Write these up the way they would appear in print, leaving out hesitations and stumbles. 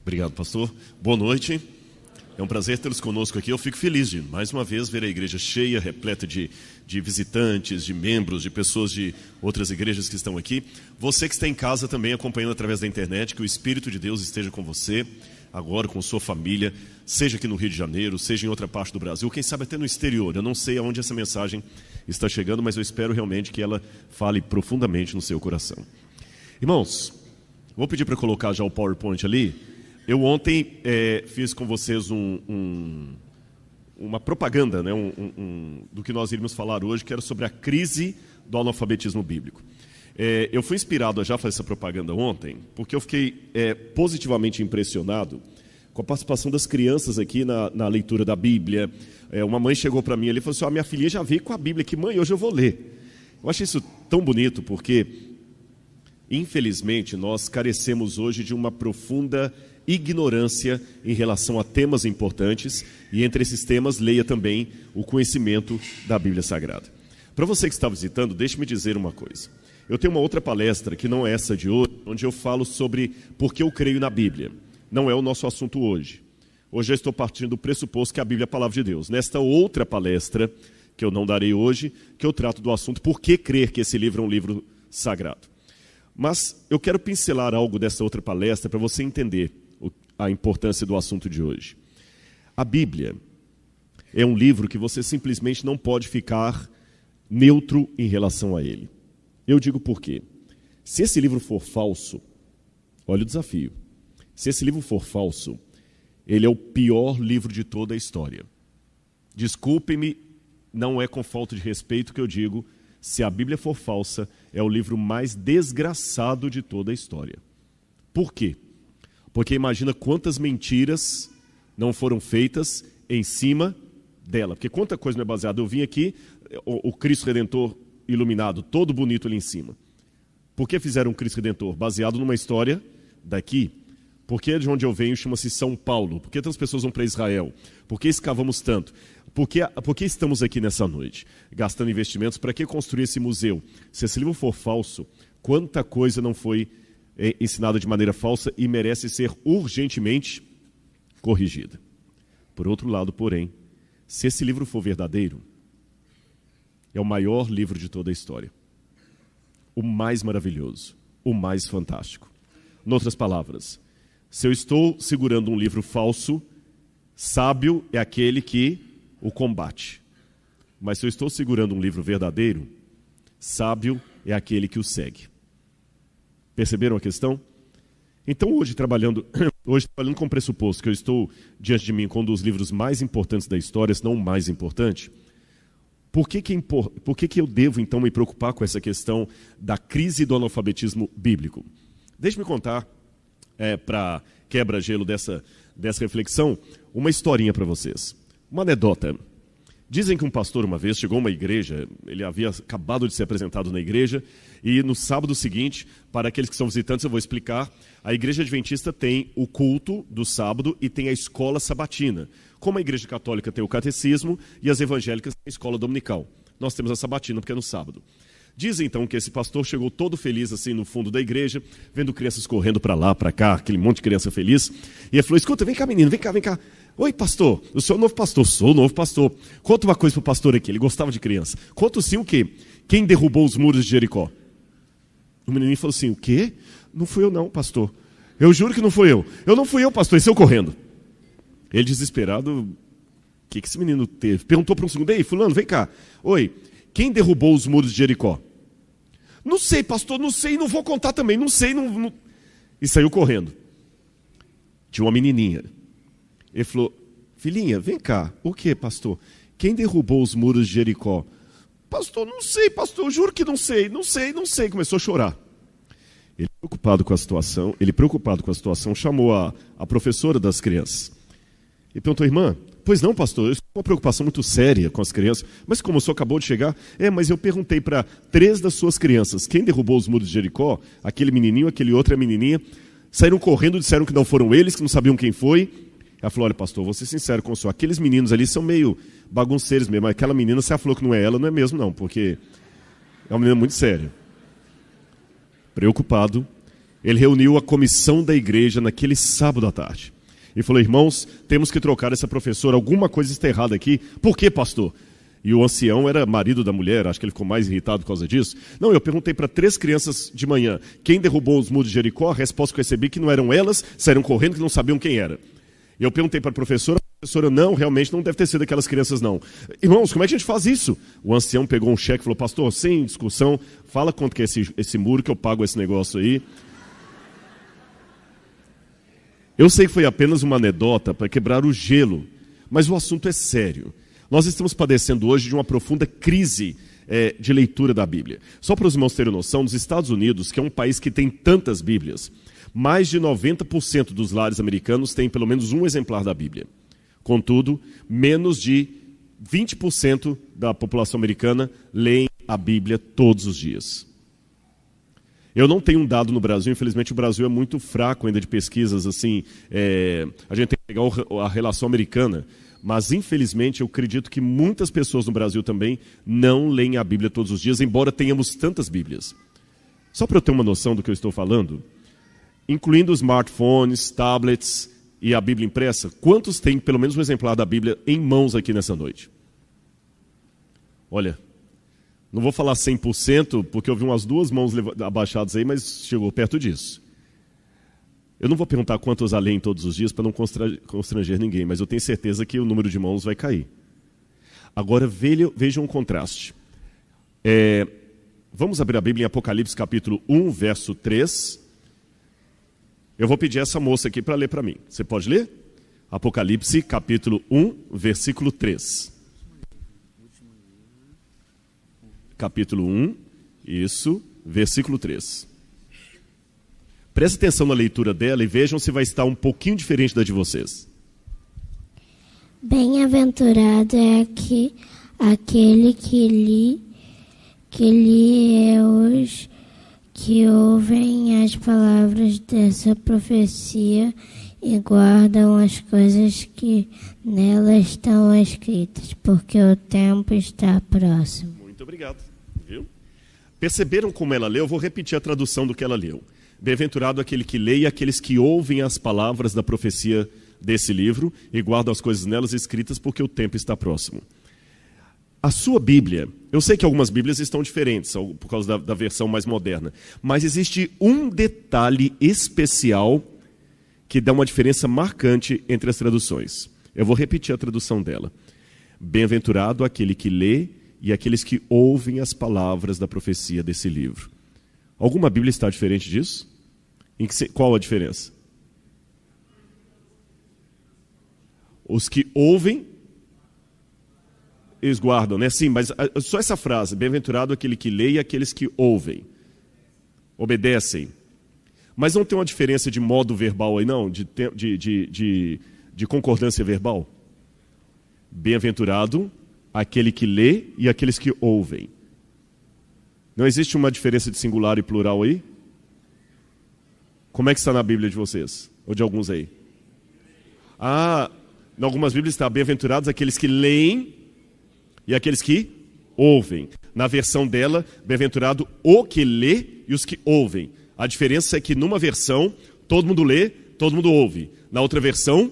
Obrigado, pastor. Boa noite. É um prazer tê-los conosco aqui. Eu fico feliz de, mais uma vez, ver a igreja cheia, repleta de visitantes, de membros, de pessoas de outras igrejas que estão aqui. Você que está em casa também acompanhando através da internet, que o Espírito de Deus esteja com você, agora com sua família, seja aqui no Rio de Janeiro, seja em outra parte do Brasil, quem sabe até no exterior. Eu não sei aonde essa mensagem está chegando, mas eu espero realmente que ela fale profundamente no seu coração. Irmãos, vou pedir para colocar já o PowerPoint ali. Eu ontem fiz com vocês uma propaganda, né, do que nós iríamos falar hoje, que era sobre a crise do analfabetismo bíblico. Eu fui inspirado a já fazer essa propaganda ontem, porque eu fiquei positivamente impressionado com a participação das crianças aqui na leitura da Bíblia. Uma mãe chegou para mim ali e falou assim: minha filhinha já veio com a Bíblia aqui, mãe, hoje eu vou ler. Eu achei isso tão bonito, porque, infelizmente, nós carecemos hoje de uma profunda ignorância em relação a temas importantes, e entre esses temas, leia também o conhecimento da Bíblia Sagrada. Para você que está visitando, deixe-me dizer uma coisa. Eu tenho uma outra palestra, que não é essa de hoje, onde eu falo sobre por que eu creio na Bíblia. Não é o nosso assunto hoje. Hoje eu estou partindo do pressuposto que a Bíblia é a palavra de Deus. Nesta outra palestra, que eu não darei hoje, que eu trato do assunto por que crer que esse livro é um livro sagrado. Mas eu quero pincelar algo dessa outra palestra para você entender a importância do assunto de hoje. A Bíblia é um livro que você simplesmente não pode ficar neutro em relação a ele. Eu digo por quê. Se esse livro for falso, olha o desafio. Se esse livro for falso, ele é o pior livro de toda a história. Desculpem-me, não é com falta de respeito que eu digo, se a Bíblia for falsa, é o livro mais desgraçado de toda a história. Por quê? Porque imagina quantas mentiras não foram feitas em cima dela. Porque quanta coisa não é baseada. Eu vim aqui, o Cristo Redentor iluminado, todo bonito ali em cima. Por que fizeram um Cristo Redentor? Baseado numa história daqui. Porque de onde eu venho chama-se São Paulo. Por que tantas pessoas vão para Israel? Por que escavamos tanto? Por que estamos aqui nessa noite? Gastando investimentos, para que construir esse museu? Se esse livro for falso, quanta coisa não foi ensinada de maneira falsa e merece ser urgentemente corrigida. Por outro lado, porém, se esse livro for verdadeiro, é o maior livro de toda a história. O mais maravilhoso, o mais fantástico. Em outras palavras, se eu estou segurando um livro falso, sábio é aquele que o combate. Mas se eu estou segurando um livro verdadeiro, sábio é aquele que o segue. Perceberam a questão? Então hoje trabalhando com o pressuposto que eu estou diante de mim com um dos livros mais importantes da história, se não o mais importante, por que eu devo então me preocupar com essa questão da crise do analfabetismo bíblico? Deixe-me contar, para quebra-gelo dessa reflexão, uma historinha para vocês. Uma anedota. Dizem que um pastor uma vez chegou a uma igreja, ele havia acabado de ser apresentado na igreja, e no sábado seguinte, para aqueles que são visitantes eu vou explicar, a igreja adventista tem o culto do sábado e tem a escola sabatina. Como a igreja católica tem o catecismo e as evangélicas têm a escola dominical. Nós temos a sabatina porque é no sábado. Dizem então que esse pastor chegou todo feliz assim no fundo da igreja, vendo crianças correndo para lá, para cá, aquele monte de criança feliz, e ele falou: escuta, vem cá menino, vem cá. Oi, pastor, eu sou o novo pastor. Sou o novo pastor. Conta uma coisa para o pastor aqui, ele gostava de criança. Conta sim o quê? Quem derrubou os muros de Jericó? O menininho falou assim: o quê? Não fui eu não, pastor. Eu juro que não fui eu. Eu não fui eu, pastor, e saiu correndo. Ele desesperado, o que esse menino teve? Perguntou para um segundo: ei, fulano, vem cá. Oi, quem derrubou os muros de Jericó? Não sei, pastor, não sei, não vou contar também, não sei. Não. E saiu correndo. Tinha uma menininha. Ele falou: filhinha, vem cá. O que, pastor? Quem derrubou os muros de Jericó? Pastor, não sei, pastor, eu juro que não sei. Começou a chorar. Ele preocupado com a situação, chamou a professora das crianças. E perguntou: irmã, pois não, pastor, eu estou com uma preocupação muito séria com as crianças. Mas como o senhor acabou de chegar, mas eu perguntei para 3 das suas crianças, quem derrubou os muros de Jericó? Aquele menininho, aquele outro, a menininha. Saíram correndo, disseram que não foram eles, que não sabiam quem foi. Ela falou: olha, pastor, vou ser sincero com o senhor, aqueles meninos ali são meio bagunceiros mesmo, mas aquela menina, se ela falou que não é ela, não é mesmo não, porque é uma menina muito séria. Preocupado, Ele reuniu a comissão da igreja naquele sábado à tarde. E falou: irmãos, temos que trocar essa professora, alguma coisa está errada aqui. Por quê, pastor? E o ancião era marido da mulher, acho que ele ficou mais irritado por causa disso. Não, eu perguntei para 3 crianças de manhã, quem derrubou os muros de Jericó? A resposta que eu recebi que não eram elas, saíram correndo que não sabiam quem era. E eu perguntei para a professora, não, realmente não deve ter sido aquelas crianças não. Irmãos, como é que a gente faz isso? O ancião pegou um cheque e falou: pastor, sem discussão, fala quanto que é esse muro que eu pago esse negócio aí. Eu sei que foi apenas uma anedota para quebrar o gelo, mas o assunto é sério. Nós estamos padecendo hoje de uma profunda crise de leitura da Bíblia. Só para os irmãos terem noção, nos Estados Unidos, que é um país que tem tantas Bíblias, mais de 90% dos lares americanos têm pelo menos um exemplar da Bíblia. Contudo, menos de 20% da população americana leem a Bíblia todos os dias. Eu não tenho um dado no Brasil, infelizmente o Brasil é muito fraco ainda de pesquisas, assim, a gente tem que pegar a relação americana, mas infelizmente eu acredito que muitas pessoas no Brasil também não leem a Bíblia todos os dias, embora tenhamos tantas Bíblias. Só para eu ter uma noção do que eu estou falando, incluindo smartphones, tablets e a Bíblia impressa, quantos têm pelo menos um exemplar da Bíblia em mãos aqui nessa noite? Olha, não vou falar 100%, porque eu vi umas 2 mãos abaixadas aí, mas chegou perto disso. Eu não vou perguntar quantos a leem todos os dias para não constranger ninguém, mas eu tenho certeza que o número de mãos vai cair. Agora vejam um contraste. Vamos abrir a Bíblia em Apocalipse capítulo 1, verso 3. Eu vou pedir essa moça aqui para ler para mim. Você pode ler? Apocalipse capítulo 1, versículo 3. Capítulo 1, isso, versículo 3. Preste atenção na leitura dela e vejam se vai estar um pouquinho diferente da de vocês. Bem-aventurado é aquele que lê os que ouvem as palavras dessa profecia e guardam as coisas que nela estão escritas, porque o tempo está próximo. Muito obrigado. Viu? Perceberam como ela leu? Eu vou repetir a tradução do que ela leu. Bem-aventurado aquele que lê e aqueles que ouvem as palavras da profecia desse livro e guardam as coisas nelas escritas, porque o tempo está próximo. A sua Bíblia, eu sei que algumas Bíblias estão diferentes, por causa da versão mais moderna, mas existe um detalhe especial que dá uma diferença marcante entre as traduções. Eu vou repetir a tradução dela. Bem-aventurado aquele que lê e aqueles que ouvem as palavras da profecia desse livro. Alguma Bíblia está diferente disso? Qual a diferença? Os que ouvem, eles guardam, né? Sim, mas só essa frase, bem-aventurado aquele que lê e aqueles que ouvem, obedecem. Mas não tem uma diferença de modo verbal aí, não? De concordância verbal? Bem-aventurado aquele que lê e aqueles que ouvem. Não existe uma diferença de singular e plural aí? Como é que está na Bíblia de vocês? Ou de alguns aí? Em algumas Bíblias está bem-aventurados aqueles que leem e aqueles que ouvem. Na versão dela, bem-aventurado o que lê e os que ouvem. A diferença é que numa versão, todo mundo lê, todo mundo ouve. Na outra versão,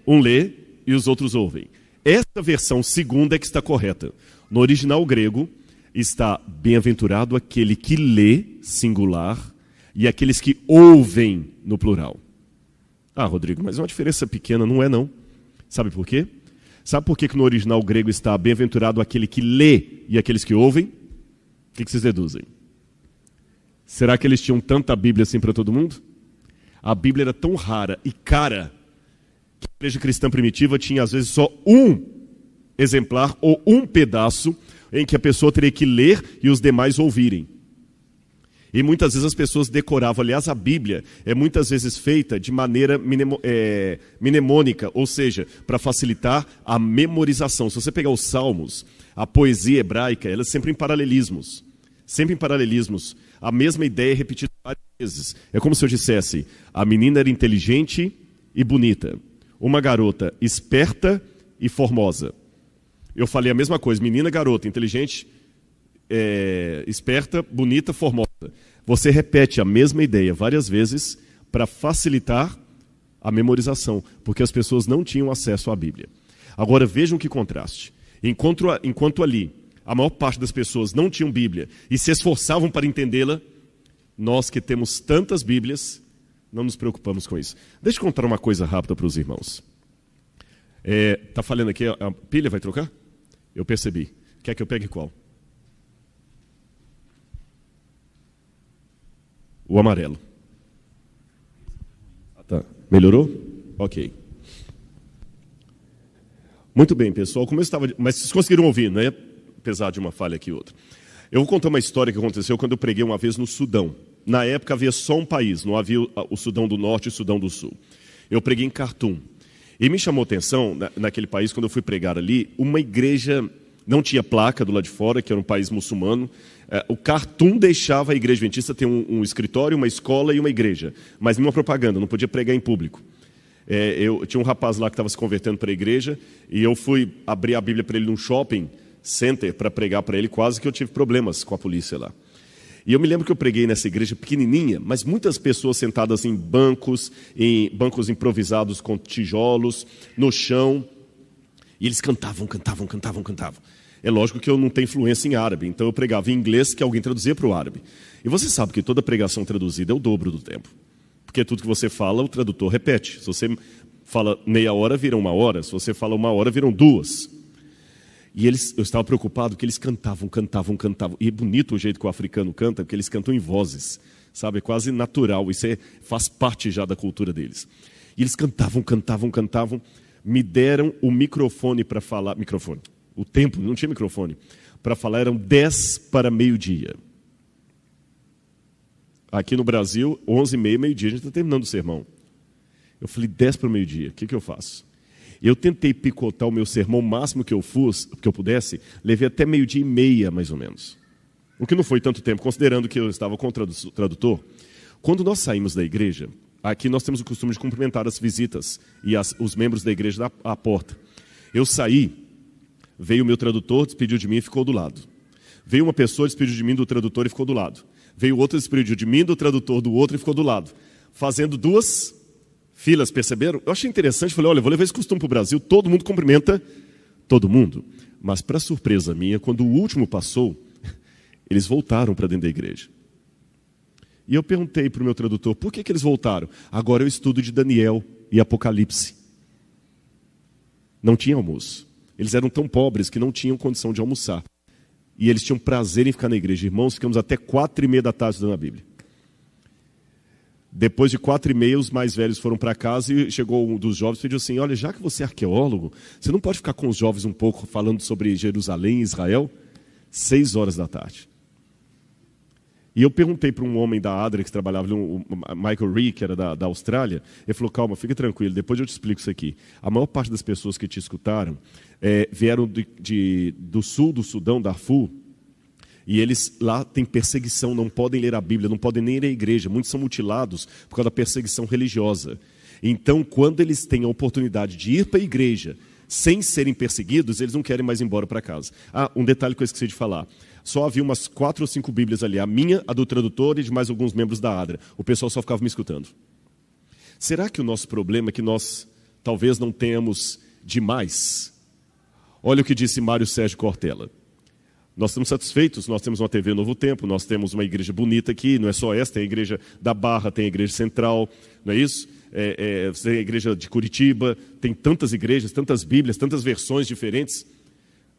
um lê e os outros ouvem. Essa versão segunda é que está correta. No original grego, está bem-aventurado aquele que lê, singular, e aqueles que ouvem, no plural. Rodrigo, mas é uma diferença pequena, não é não. Sabe por quê? Sabe por que no original grego está bem-aventurado aquele que lê e aqueles que ouvem? O que vocês deduzem? Será que eles tinham tanta Bíblia assim para todo mundo? A Bíblia era tão rara e cara que a igreja cristã primitiva tinha às vezes só um exemplar ou um pedaço em que a pessoa teria que ler e os demais ouvirem. E muitas vezes as pessoas decoravam. Aliás, a Bíblia é muitas vezes feita de maneira mnemônica, ou seja, para facilitar a memorização. Se você pegar os Salmos, a poesia hebraica, ela é sempre em paralelismos. Sempre em paralelismos. A mesma ideia é repetida várias vezes. É como se eu dissesse, a menina era inteligente e bonita. Uma garota esperta e formosa. Eu falei a mesma coisa, menina, garota, inteligente, esperta, bonita, formosa. você repete a mesma ideia várias vezes para facilitar a memorização, porque as pessoas não tinham acesso à Bíblia. Agora vejam que contraste. Enquanto ali a maior parte das pessoas não tinham Bíblia e se esforçavam para entendê-la, nós que temos tantas Bíblias, não nos preocupamos com isso. Deixa eu contar uma coisa rápida para os irmãos. Tá falhando aqui, a pilha vai trocar? Eu percebi. Quer que eu pegue qual? O amarelo. Tá. Melhorou? Ok. Muito bem, pessoal. Como eu estava... Mas vocês conseguiram ouvir, né? Apesar de uma falha aqui e outra. Eu vou contar uma história que aconteceu quando eu preguei uma vez no Sudão. Na época havia só um país, não havia o Sudão do Norte e o Sudão do Sul. Eu preguei em Khartoum. E me chamou a atenção, naquele país, quando eu fui pregar ali, uma igreja... Não tinha placa do lado de fora, que era um país muçulmano. O Khartoum deixava a igreja adventista ter um escritório, uma escola e uma igreja. Mas nenhuma propaganda, não podia pregar em público. Eu tinha um rapaz lá que estava se convertendo para a igreja, e eu fui abrir a Bíblia para ele num shopping center para pregar para ele, quase que eu tive problemas com a polícia lá. E eu me lembro que eu preguei nessa igreja pequenininha, mas muitas pessoas sentadas em bancos improvisados com tijolos, no chão, e eles cantavam. É lógico que eu não tenho influência em árabe, então eu pregava em inglês que alguém traduzia para o árabe. E você sabe que toda pregação traduzida é o dobro do tempo. Porque tudo que você fala, o tradutor repete. Se você fala meia hora, vira 1 hora. Se você fala 1 hora, viram 2. E eu estava preocupado que eles cantavam. E é bonito o jeito que o africano canta, porque eles cantam em vozes. Sabe? É quase natural. Isso faz parte já da cultura deles. E eles cantavam. Me deram o microfone para falar. O tempo, não tinha microfone. Para falar eram 10 para meio-dia. Aqui no Brasil, 11h30, meio-dia, a gente está terminando o sermão. Eu falei, 10 para o meio-dia, o que eu faço? Eu tentei picotar o meu sermão o máximo que eu pudesse, levei até 12h30, mais ou menos. O que não foi tanto tempo, considerando que eu estava com o tradutor. Quando nós saímos da igreja, aqui nós temos o costume de cumprimentar as visitas e os membros da igreja à porta. Eu saí, veio o meu tradutor, despediu de mim e ficou do lado. Veio uma pessoa, despediu de mim do tradutor e ficou do lado. Veio outra, despediu de mim do tradutor do outro e ficou do lado. Fazendo 2 filas, perceberam? Eu achei interessante, falei, olha, vou levar esse costume para o Brasil, todo mundo cumprimenta todo mundo. Mas, para surpresa minha, quando o último passou, eles voltaram para dentro da igreja. E eu perguntei para o meu tradutor, por que eles voltaram? Agora eu estudo de Daniel e Apocalipse. Não tinha almoço. Eles eram tão pobres que não tinham condição de almoçar. E eles tinham prazer em ficar na igreja. Irmãos, ficamos até 4h30 da tarde estudando a Bíblia. Depois de 4h30, os mais velhos foram para casa e chegou um dos jovens e pediu assim, olha, já que você é arqueólogo, você não pode ficar com os jovens um pouco falando sobre Jerusalém e Israel? 6h da tarde. E eu perguntei para um homem da ADRA que trabalhava ali, o Michael Ree, que era da Austrália, ele falou, calma, fica tranquilo, depois eu te explico isso aqui. A maior parte das pessoas que te escutaram vieram do sul do Sudão, Darfur, e eles lá têm perseguição, não podem ler a Bíblia, não podem nem ir à igreja, muitos são mutilados por causa da perseguição religiosa. Então, quando eles têm a oportunidade de ir para a igreja sem serem perseguidos, eles não querem mais ir embora para casa. Um detalhe que eu esqueci de falar. Só havia umas 4 ou 5 Bíblias ali, a minha, a do tradutor e de mais alguns membros da ADRA. O pessoal só ficava me escutando. Será que o nosso problema é que nós talvez não tenhamos demais? Olha o que disse Mário Sérgio Cortella. Nós estamos satisfeitos, nós temos uma TV Novo Tempo, nós temos uma igreja bonita aqui, não é só essa, tem a igreja da Barra, tem a igreja central, não é isso? Tem a igreja de Curitiba, tem tantas igrejas, tantas Bíblias, tantas versões diferentes.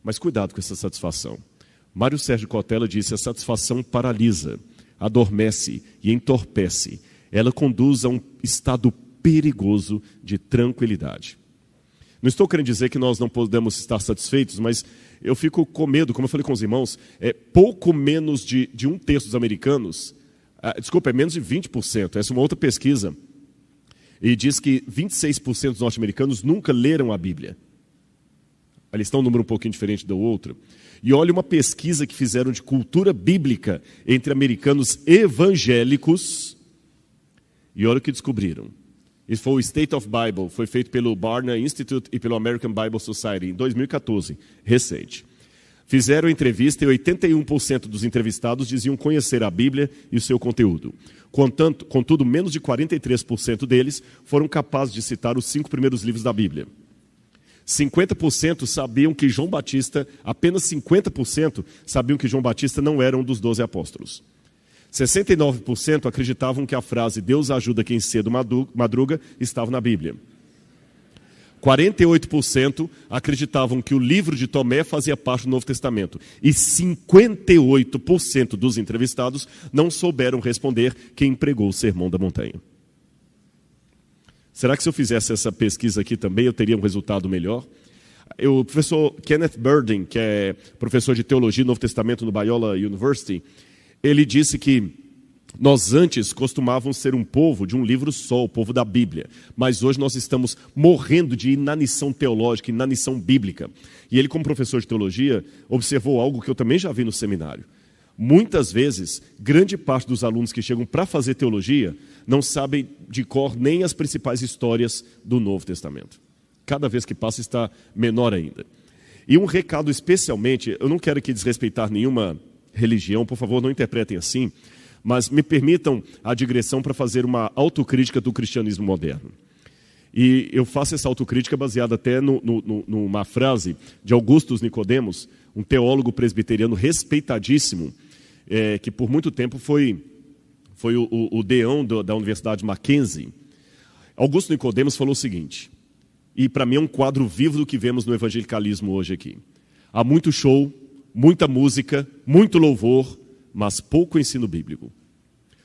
Mas cuidado com essa satisfação. Mário Sérgio Cortella disse, a satisfação paralisa, adormece e entorpece. Ela conduz a um estado perigoso de tranquilidade. Não estou querendo dizer que nós não podemos estar satisfeitos, mas eu fico com medo, como eu falei com os irmãos, pouco menos de 1/3 dos americanos, é menos de 20%, essa é uma outra pesquisa, e diz que 26% dos norte-americanos nunca leram a Bíblia. Eles estão um número um pouquinho diferente do outro. E olha uma pesquisa que fizeram de cultura bíblica entre americanos evangélicos, e olha o que descobriram. Isso foi o State of Bible, foi feito pelo Barna Institute e pelo American Bible Society em 2014, recente. Fizeram entrevista e 81% dos entrevistados diziam conhecer a Bíblia e o seu conteúdo. Contudo, menos de 43% deles foram capazes de citar os 5 primeiros livros da Bíblia. 50% sabiam que João Batista, apenas 50% sabiam que João Batista não era um dos 12 apóstolos. 69% acreditavam que a frase Deus ajuda quem cedo madruga estava na Bíblia. 48% acreditavam que o livro de Tomé fazia parte do Novo Testamento. E 58% dos entrevistados não souberam responder quem pregou o Sermão da Montanha. Será que se eu fizesse essa pesquisa aqui também eu teria um resultado melhor? O professor Kenneth Burdin, que é professor de teologia do Novo Testamento no Biola University, ele disse que nós antes costumávamos ser um povo de um livro só, o povo da Bíblia. Mas hoje nós estamos morrendo de inanição teológica, inanição bíblica. E ele, como professor de teologia, observou algo que eu também já vi no seminário. Muitas vezes, grande parte dos alunos que chegam para fazer teologia não sabem de cor nem as principais histórias do Novo Testamento. Cada vez que passa está menor ainda. E um recado especialmente, eu não quero aqui desrespeitar nenhuma religião, por favor, não interpretem assim, mas me permitam a digressão para fazer uma autocrítica do cristianismo moderno. E eu faço essa autocrítica baseada até numa frase de Augustus Nicodemos, um teólogo presbiteriano respeitadíssimo, que por muito tempo foi o deão da Universidade Mackenzie. Augusto Nicodemos falou o seguinte, e para mim é um quadro vivo do que vemos no evangelicalismo hoje aqui. Há muito show, muita música, muito louvor, mas pouco ensino bíblico.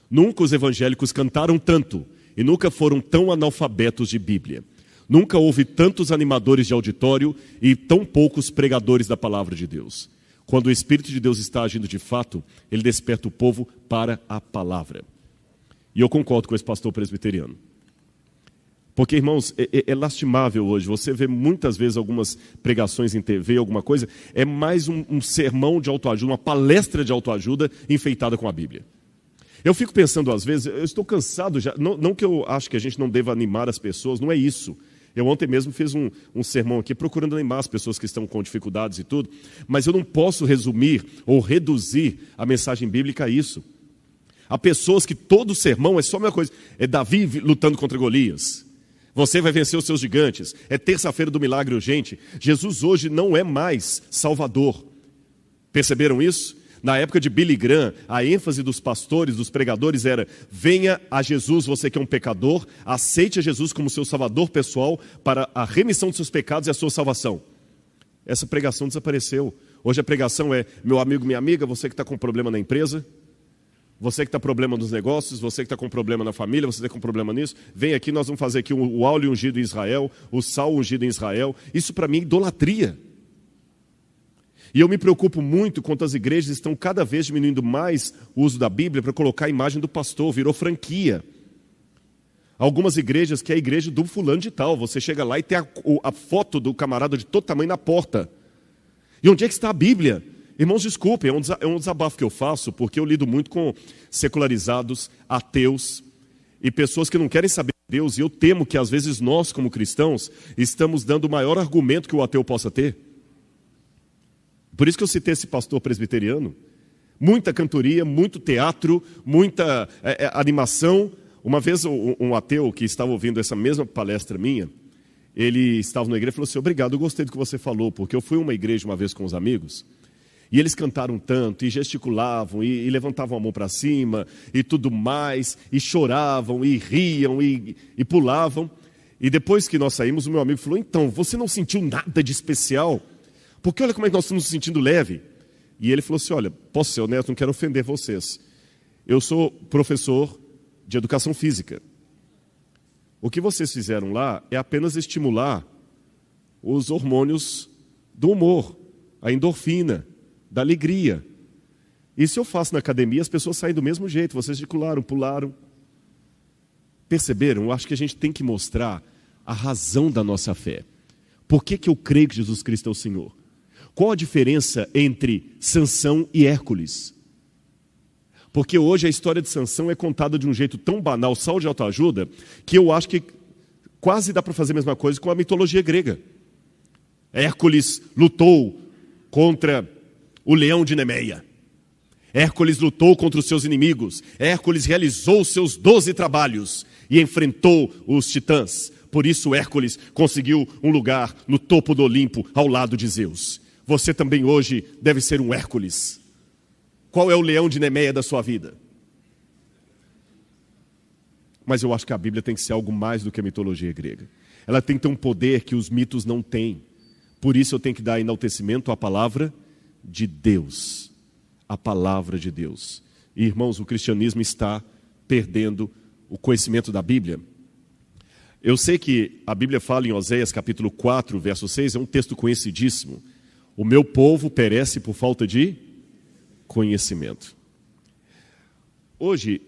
Nunca os evangélicos cantaram tanto e nunca foram tão analfabetos de Bíblia. Nunca houve tantos animadores de auditório e tão poucos pregadores da palavra de Deus. Quando o Espírito de Deus está agindo de fato, ele desperta o povo para a palavra. E eu concordo com esse pastor presbiteriano. Porque, irmãos, é lastimável hoje. Você vê muitas vezes algumas pregações em TV, alguma coisa, é mais um sermão de autoajuda, uma palestra de autoajuda enfeitada com a Bíblia. Eu fico pensando às vezes, eu estou cansado já, não que eu acho que a gente não deva animar as pessoas, não é isso. Eu ontem mesmo fiz um sermão aqui procurando animar as pessoas que estão com dificuldades e tudo, mas eu não posso resumir ou reduzir a mensagem bíblica a isso. Há pessoas que todo sermão é só a mesma coisa, é Davi lutando contra Golias. Você vai vencer os seus gigantes. É terça-feira do milagre urgente. Jesus hoje não é mais Salvador. Perceberam isso? Na época de Billy Graham, a ênfase dos pastores, dos pregadores era: venha a Jesus, você que é um pecador, aceite a Jesus como seu salvador pessoal para a remissão dos seus pecados e a sua salvação. Essa pregação desapareceu. Hoje a pregação é: meu amigo, minha amiga, você que está com problema na empresa, você que está com problema nos negócios, você que está com problema na família, você que está com problema nisso, vem aqui, nós vamos fazer aqui o óleo ungido em Israel, o sal ungido em Israel. Isso para mim é idolatria. E eu me preocupo muito quanto as igrejas estão cada vez diminuindo mais o uso da Bíblia para colocar a imagem do pastor, virou franquia. Algumas igrejas que é a igreja do fulano de tal, você chega lá e tem a foto do camarada de todo tamanho na porta. E onde é que está a Bíblia? Irmãos, desculpem, é um desabafo que eu faço, porque eu lido muito com secularizados, ateus e pessoas que não querem saber de Deus, e eu temo que às vezes nós, como cristãos, estamos dando o maior argumento que o ateu possa ter. Por isso que eu citei esse pastor presbiteriano. Muita cantoria, muito teatro, muita animação. Uma vez um ateu que estava ouvindo essa mesma palestra minha, ele estava na igreja e falou assim: obrigado, eu gostei do que você falou, porque eu fui a uma igreja uma vez com os amigos, e eles cantaram tanto, e gesticulavam, e levantavam a mão para cima, e tudo mais, e choravam, e riam, e pulavam. E depois que nós saímos, o meu amigo falou: então, você não sentiu nada de especial? Porque olha como é que nós estamos nos sentindo leve. E ele falou assim: olha, posso ser honesto, não quero ofender vocês. Eu sou professor de educação física. O que vocês fizeram lá é apenas estimular os hormônios do humor, a endorfina, da alegria. Isso eu faço na academia, as pessoas saem do mesmo jeito, vocês gesticularam, pularam. Perceberam? Eu acho que a gente tem que mostrar a razão da nossa fé. Por que eu creio que Jesus Cristo é o Senhor? Qual a diferença entre Sansão e Hércules? Porque hoje a história de Sansão é contada de um jeito tão banal, só de autoajuda, que eu acho que quase dá para fazer a mesma coisa com a mitologia grega. Hércules lutou contra o leão de Nemeia. Hércules lutou contra os seus inimigos. Hércules realizou os seus 12 trabalhos e enfrentou os titãs. Por isso Hércules conseguiu um lugar no topo do Olimpo, ao lado de Zeus. Você também hoje deve ser um Hércules. Qual é o leão de Nemeia da sua vida? Mas eu acho que a Bíblia tem que ser algo mais do que a mitologia grega. Ela tem que ter um poder que os mitos não têm. Por isso eu tenho que dar enaltecimento à palavra de Deus. A palavra de Deus. E, irmãos, o cristianismo está perdendo o conhecimento da Bíblia. Eu sei que a Bíblia fala em Oséias capítulo 4, verso 6, é um texto conhecidíssimo. O meu povo perece por falta de conhecimento. Hoje,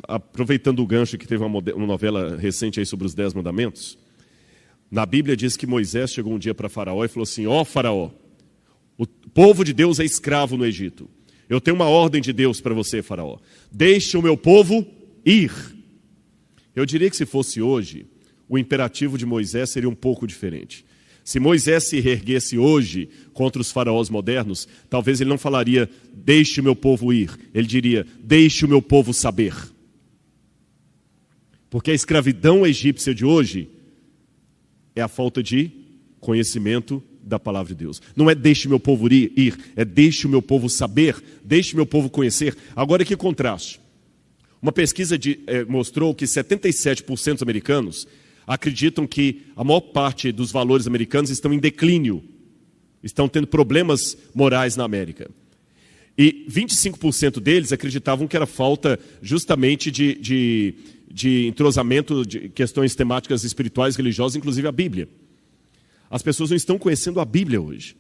aproveitando o gancho que teve uma novela recente aí sobre os 10 mandamentos, na Bíblia diz que Moisés chegou um dia para Faraó e falou assim: ó Faraó, o povo de Deus é escravo no Egito. Eu tenho uma ordem de Deus para você, Faraó. Deixe o meu povo ir. Eu diria que se fosse hoje, o imperativo de Moisés seria um pouco diferente. Se Moisés se reerguesse hoje contra os faraós modernos, talvez ele não falaria, deixe o meu povo ir. Ele diria, deixe o meu povo saber. Porque a escravidão egípcia de hoje é a falta de conhecimento da palavra de Deus. Não é deixe meu povo ir, é deixe o meu povo saber, deixe meu povo conhecer. Agora que contraste. Uma pesquisa mostrou que 77% dos americanos acreditam que a maior parte dos valores americanos estão em declínio, estão tendo problemas morais na América. E 25% deles acreditavam que era falta justamente de entrosamento de questões temáticas espirituais, religiosas, inclusive a Bíblia. As pessoas não estão conhecendo a Bíblia hoje,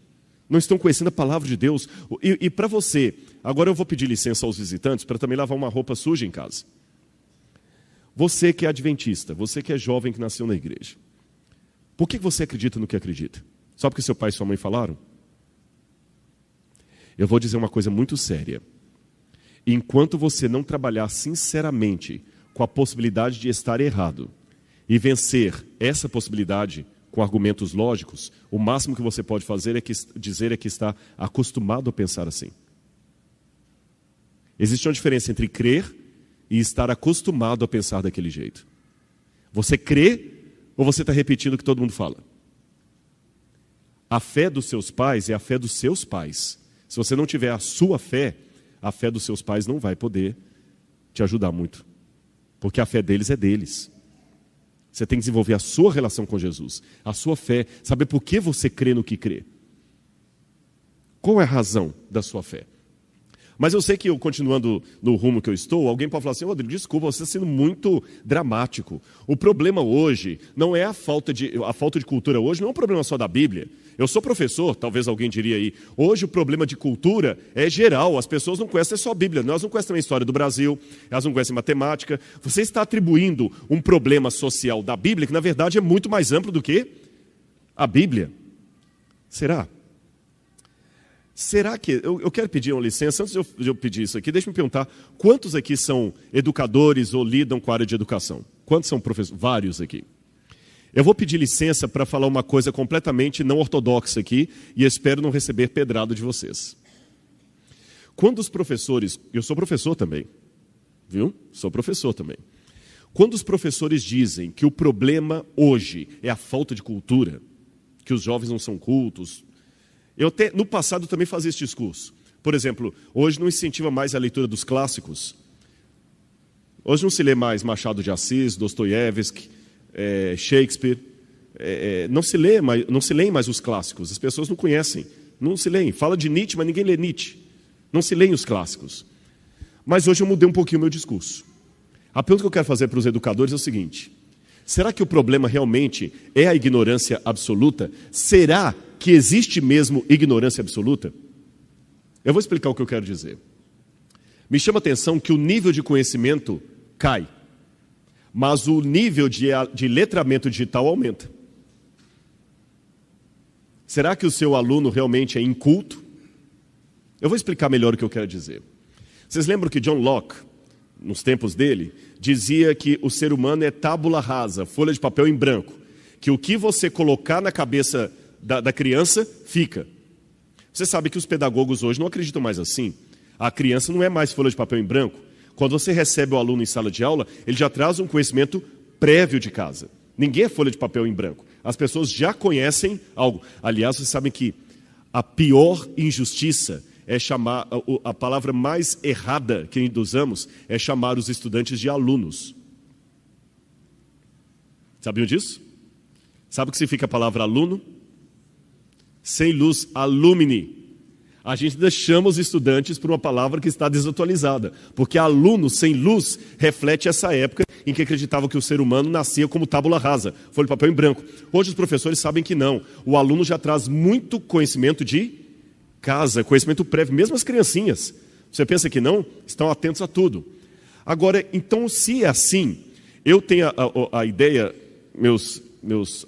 não estão conhecendo a palavra de Deus. E para você, agora eu vou pedir licença aos visitantes para também lavar uma roupa suja em casa. Você que é adventista, você que é jovem que nasceu na igreja, por que você acredita no que acredita? Só porque seu pai e sua mãe falaram? Eu vou dizer uma coisa muito séria. Enquanto você não trabalhar sinceramente com a possibilidade de estar errado e vencer essa possibilidade com argumentos lógicos, o máximo que você pode fazer dizer que está acostumado a pensar assim. Existe uma diferença entre crer e estar acostumado a pensar daquele jeito. Você crê ou você está repetindo o que todo mundo fala? A fé dos seus pais é a fé dos seus pais. Se você não tiver a sua fé, a fé dos seus pais não vai poder te ajudar muito. Porque a fé deles é deles. Você tem que desenvolver a sua relação com Jesus, a sua fé, saber por que você crê no que crê. Qual é a razão da sua fé? Mas eu sei que, eu continuando no rumo que eu estou, alguém pode falar assim, Rodrigo, desculpa, você está sendo muito dramático. O problema hoje não é a falta de cultura hoje, não é um problema só da Bíblia. Eu sou professor, talvez alguém diria aí, hoje o problema de cultura é geral, as pessoas não conhecem só a Bíblia, elas não conhecem a história do Brasil, elas não conhecem matemática. Você está atribuindo um problema social da Bíblia, que na verdade é muito mais amplo do que a Bíblia. Será? Será que... Eu quero pedir uma licença, antes de eu pedir isso aqui, deixa eu me perguntar, quantos aqui são educadores ou lidam com a área de educação? Quantos são professores? Vários aqui. Eu vou pedir licença para falar uma coisa completamente não ortodoxa aqui, e espero não receber pedrada de vocês. Quando os professores... Eu sou professor também, viu? Sou professor também. Quando os professores dizem que o problema hoje é a falta de cultura, que os jovens não são cultos... no passado também fazia esse discurso. Por exemplo, hoje não incentiva mais a leitura dos clássicos. Hoje não se lê mais Machado de Assis, Dostoiévski, Shakespeare. Não se leem mais os clássicos. As pessoas não conhecem, não se leem. Fala de Nietzsche, mas ninguém lê Nietzsche. Não se leem os clássicos. Mas hoje eu mudei um pouquinho o meu discurso. A pergunta que eu quero fazer para os educadores é o seguinte: será que o problema realmente é a ignorância absoluta? Será que existe mesmo ignorância absoluta? Eu vou explicar o que eu quero dizer. Me chama a atenção que o nível de conhecimento cai, mas o nível de letramento digital aumenta. Será que o seu aluno realmente é inculto? Eu vou explicar melhor o que eu quero dizer. Vocês lembram que John Locke, nos tempos dele, dizia que o ser humano é tábula rasa, folha de papel em branco, que o que você colocar na cabeça da criança, fica. Você sabe que os pedagogos hoje não acreditam mais assim. A criança não é mais folha de papel em branco. Quando você recebe o aluno em sala de aula, ele já traz um conhecimento prévio de casa. Ninguém é folha de papel em branco. As pessoas já conhecem algo. Aliás, vocês sabem que a pior injustiça é chamar, a palavra mais errada que usamos é chamar os estudantes de alunos. Sabiam disso? Sabe o que significa a palavra aluno? Sem luz, alumni. A gente ainda chama os estudantes por uma palavra que está desatualizada, porque aluno sem luz reflete essa época em que acreditavam que o ser humano nascia como tábula rasa, folha de papel em branco. Hoje os professores sabem que não. O aluno já traz muito conhecimento de casa, conhecimento prévio, mesmo as criancinhas. Você pensa que não? Estão atentos a tudo. Agora, então, se é assim, eu tenho a ideia, meus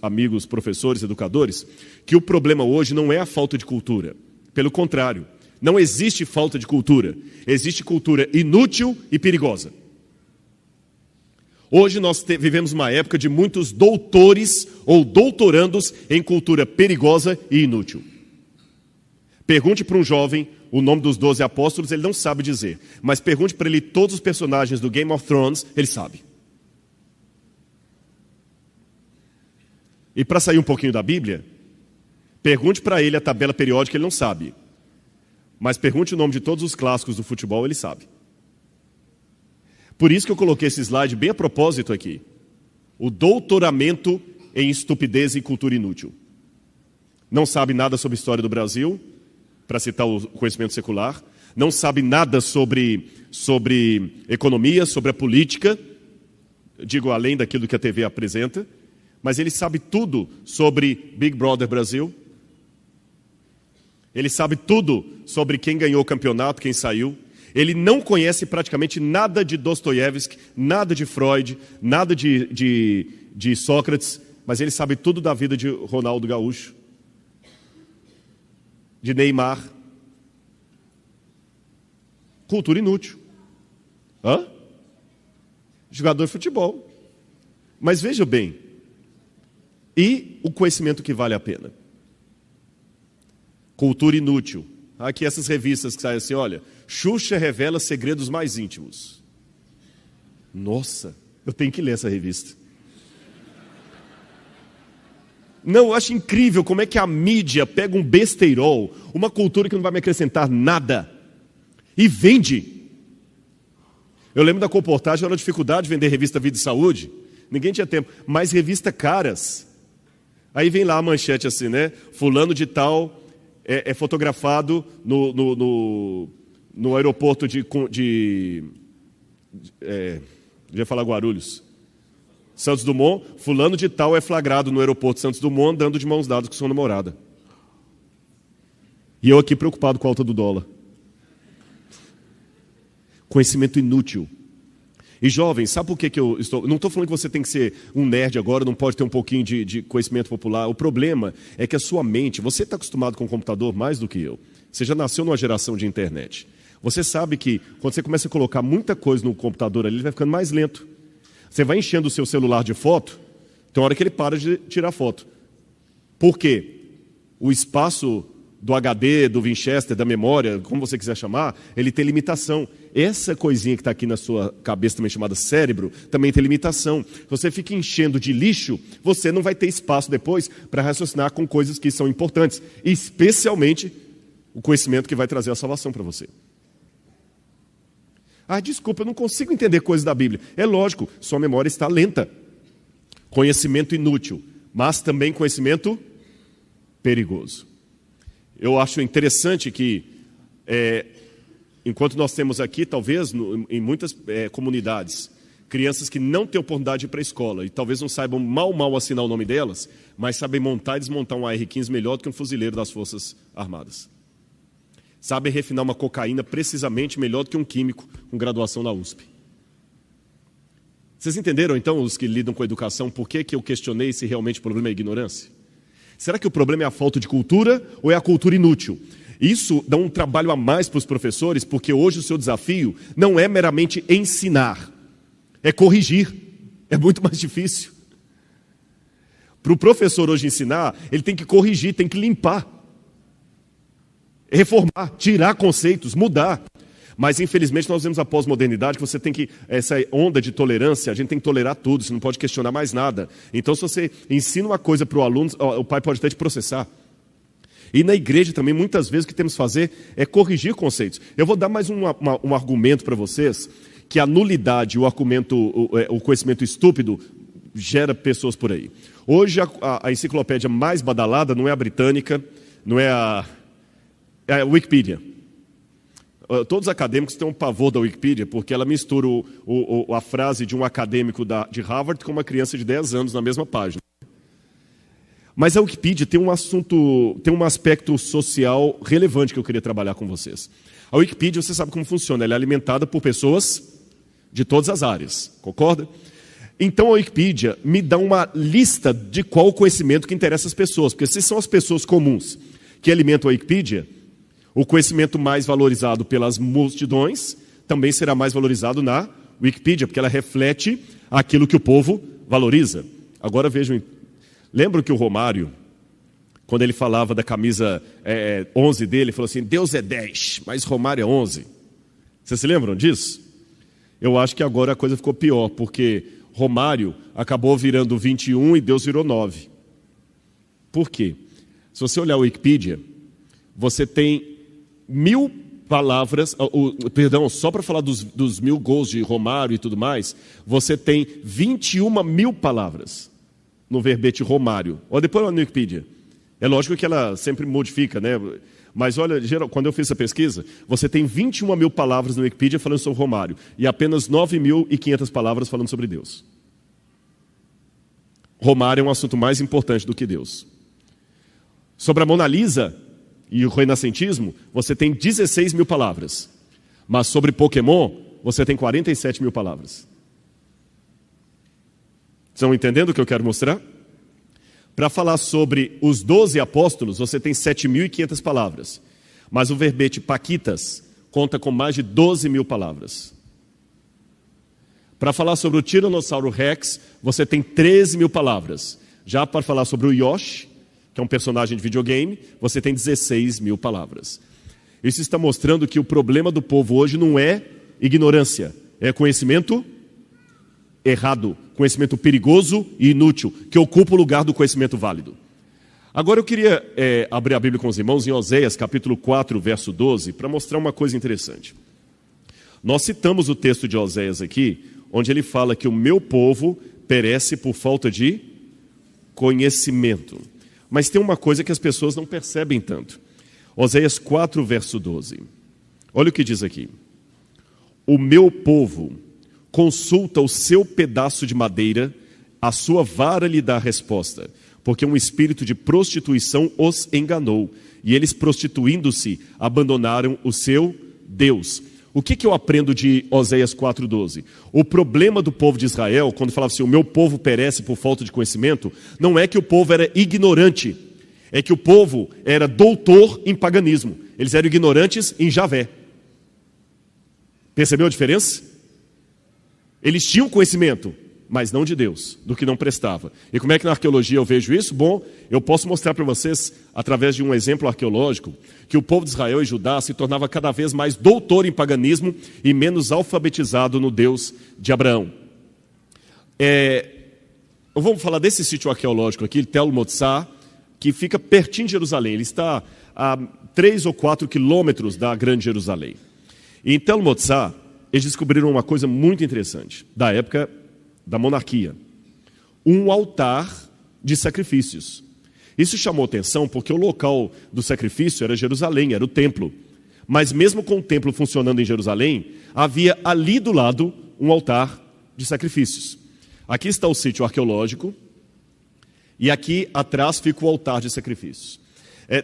amigos professores, educadores, que o problema hoje não é a falta de cultura. Pelo contrário, não existe falta de cultura. Existe cultura inútil e perigosa. Hoje nós vivemos uma época de muitos doutores ou doutorandos em cultura perigosa e inútil. Pergunte para um jovem o nome dos 12 apóstolos, ele não sabe dizer. Mas pergunte para ele todos os personagens do Game of Thrones, ele sabe. E para sair um pouquinho da Bíblia, pergunte para ele a tabela periódica, ele não sabe. Mas pergunte o nome de todos os clássicos do futebol, ele sabe. Por isso que eu coloquei esse slide bem a propósito aqui. O doutoramento em estupidez e cultura inútil. Não sabe nada sobre a história do Brasil, para citar o conhecimento secular. Não sabe nada sobre economia, sobre a política. Digo, além daquilo que a TV apresenta. Mas ele sabe tudo sobre Big Brother Brasil. Ele sabe tudo sobre quem ganhou o campeonato, quem saiu. Ele não conhece praticamente nada de Dostoiévski, nada de Freud, nada de Sócrates, mas ele sabe tudo da vida de Ronaldo Gaúcho, de Neymar. Cultura inútil. Jogador de futebol. Mas veja bem, e o conhecimento que vale a pena? Cultura inútil. Aqui essas revistas que saem assim, olha, Xuxa revela segredos mais íntimos. Nossa, eu tenho que ler essa revista. Não, eu acho incrível como é que a mídia pega um besteirol, uma cultura que não vai me acrescentar nada, e vende. Eu lembro da comportagem, era uma dificuldade de vender revista Vida e Saúde. Ninguém tinha tempo, mas revista caras. Aí vem lá a manchete assim, né? Fulano de tal é fotografado no aeroporto ia falar Guarulhos. Santos Dumont, fulano de tal é flagrado no aeroporto Santos Dumont andando de mãos dadas com sua namorada. E eu aqui preocupado com a alta do dólar. Conhecimento inútil. E jovens, sabe por que eu estou... Não estou falando que você tem que ser um nerd agora, não pode ter um pouquinho de conhecimento popular. O problema é que a sua mente... Você está acostumado com o computador mais do que eu. Você já nasceu numa geração de internet. Você sabe que quando você começa a colocar muita coisa no computador ali, ele vai ficando mais lento. Você vai enchendo o seu celular de foto, tem uma hora que ele para de tirar foto. Por quê? O espaço do HD, do Winchester, da memória, como você quiser chamar, ele tem limitação. Essa coisinha que está aqui na sua cabeça, também chamada cérebro, também tem limitação. Se você fica enchendo de lixo, você não vai ter espaço depois para raciocinar com coisas que são importantes, especialmente o conhecimento que vai trazer a salvação para você. Desculpa, eu não consigo entender coisas da Bíblia. É lógico, sua memória está lenta. Conhecimento inútil, mas também conhecimento perigoso. Eu acho interessante que, enquanto nós temos aqui, talvez, em muitas comunidades, crianças que não têm oportunidade de ir para a escola e talvez não saibam mal assinar o nome delas, mas sabem montar e desmontar um AR-15 melhor do que um fuzileiro das Forças Armadas. Sabem refinar uma cocaína precisamente melhor do que um químico com graduação na USP. Vocês entenderam, então, os que lidam com a educação, por que eu questionei se realmente o problema é a ignorância? Será que o problema é a falta de cultura ou é a cultura inútil? Isso dá um trabalho a mais para os professores, porque hoje o seu desafio não é meramente ensinar, é corrigir. É muito mais difícil. Para o professor hoje ensinar, ele tem que corrigir, tem que limpar. reformar, tirar conceitos, mudar. Mas, infelizmente, nós vemos a pós-modernidade que você tem que, essa onda de tolerância, a gente tem que tolerar tudo, você não pode questionar mais nada. Então, se você ensina uma coisa para o aluno, o pai pode até te processar. E na igreja também, muitas vezes, o que temos que fazer é corrigir conceitos. Eu vou dar mais um argumento para vocês, que a nulidade, o conhecimento estúpido, gera pessoas por aí. Hoje, a enciclopédia mais badalada não é a britânica, não é a Wikipedia. Todos os acadêmicos têm um pavor da Wikipedia, porque ela mistura a frase de um acadêmico de Harvard com uma criança de 10 anos na mesma página. Mas a Wikipedia tem um aspecto social relevante que eu queria trabalhar com vocês. A Wikipedia, você sabe como funciona, ela é alimentada por pessoas de todas as áreas, concorda? Então a Wikipedia me dá uma lista de qual o conhecimento que interessa às pessoas, porque se são as pessoas comuns que alimentam a Wikipedia, o conhecimento mais valorizado pelas multidões também será mais valorizado na Wikipedia, porque ela reflete aquilo que o povo valoriza. Agora vejam, lembram que o Romário, quando ele falava da camisa 11 dele, ele falou assim, Deus é 10, mas Romário é 11. Vocês se lembram disso? Eu acho que agora a coisa ficou pior, porque Romário acabou virando 21 e Deus virou 9. Por quê? Se você olhar a Wikipedia, você tem 1000 palavras, só para falar dos 1000 gols de Romário e tudo mais, você tem 21.000 palavras no verbete Romário. Olha depois lá no Wikipedia. É lógico que ela sempre modifica, né? Mas olha, quando eu fiz essa pesquisa, você tem 21.000 palavras no Wikipedia falando sobre Romário e apenas 9.500 palavras falando sobre Deus. Romário é um assunto mais importante do que Deus. Sobre a Mona Lisa e o renascentismo, você tem 16.000 palavras. Mas sobre Pokémon, você tem 47.000 palavras. Estão entendendo o que eu quero mostrar? Para falar sobre os 12 apóstolos, você tem 7.500 palavras. Mas o verbete Paquitas conta com mais de 12.000 palavras. Para falar sobre o Tiranossauro Rex, você tem 13.000 palavras. Já para falar sobre o Yoshi, que é um personagem de videogame, você tem 16.000 palavras. Isso está mostrando que o problema do povo hoje não é ignorância, é conhecimento errado, conhecimento perigoso e inútil, que ocupa o lugar do conhecimento válido. Agora eu queria abrir a Bíblia com os irmãos em Oséias, capítulo 4, verso 12, para mostrar uma coisa interessante. Nós citamos o texto de Oséias aqui, onde ele fala que o meu povo perece por falta de conhecimento. Mas tem uma coisa que as pessoas não percebem tanto. Oséias 4, verso 12. Olha o que diz aqui. O meu povo consulta o seu pedaço de madeira, a sua vara lhe dá a resposta, porque um espírito de prostituição os enganou, e eles, prostituindo-se, abandonaram o seu Deus. O que eu aprendo de Oséias 4,12? O problema do povo de Israel, quando falava assim, o meu povo perece por falta de conhecimento, não é que o povo era ignorante, é que o povo era doutor em paganismo. Eles eram ignorantes em Javé. Percebeu a diferença? Eles tinham conhecimento, mas não de Deus, do que não prestava. E como é que na arqueologia eu vejo isso? Bom, eu posso mostrar para vocês, através de um exemplo arqueológico, que o povo de Israel e Judá se tornava cada vez mais doutor em paganismo e menos alfabetizado no Deus de Abraão. Vamos falar desse sítio arqueológico aqui, Tel Motzá, que fica pertinho de Jerusalém. Ele está a 3 ou 4 quilômetros da grande Jerusalém. E em Tel Motzá, eles descobriram uma coisa muito interessante, da época da monarquia. Um altar de sacrifícios. Isso chamou atenção porque o local do sacrifício era Jerusalém, era o templo. Mas mesmo com o templo funcionando em Jerusalém, havia ali do lado um altar de sacrifícios. Aqui está o sítio arqueológico e aqui atrás fica o altar de sacrifícios.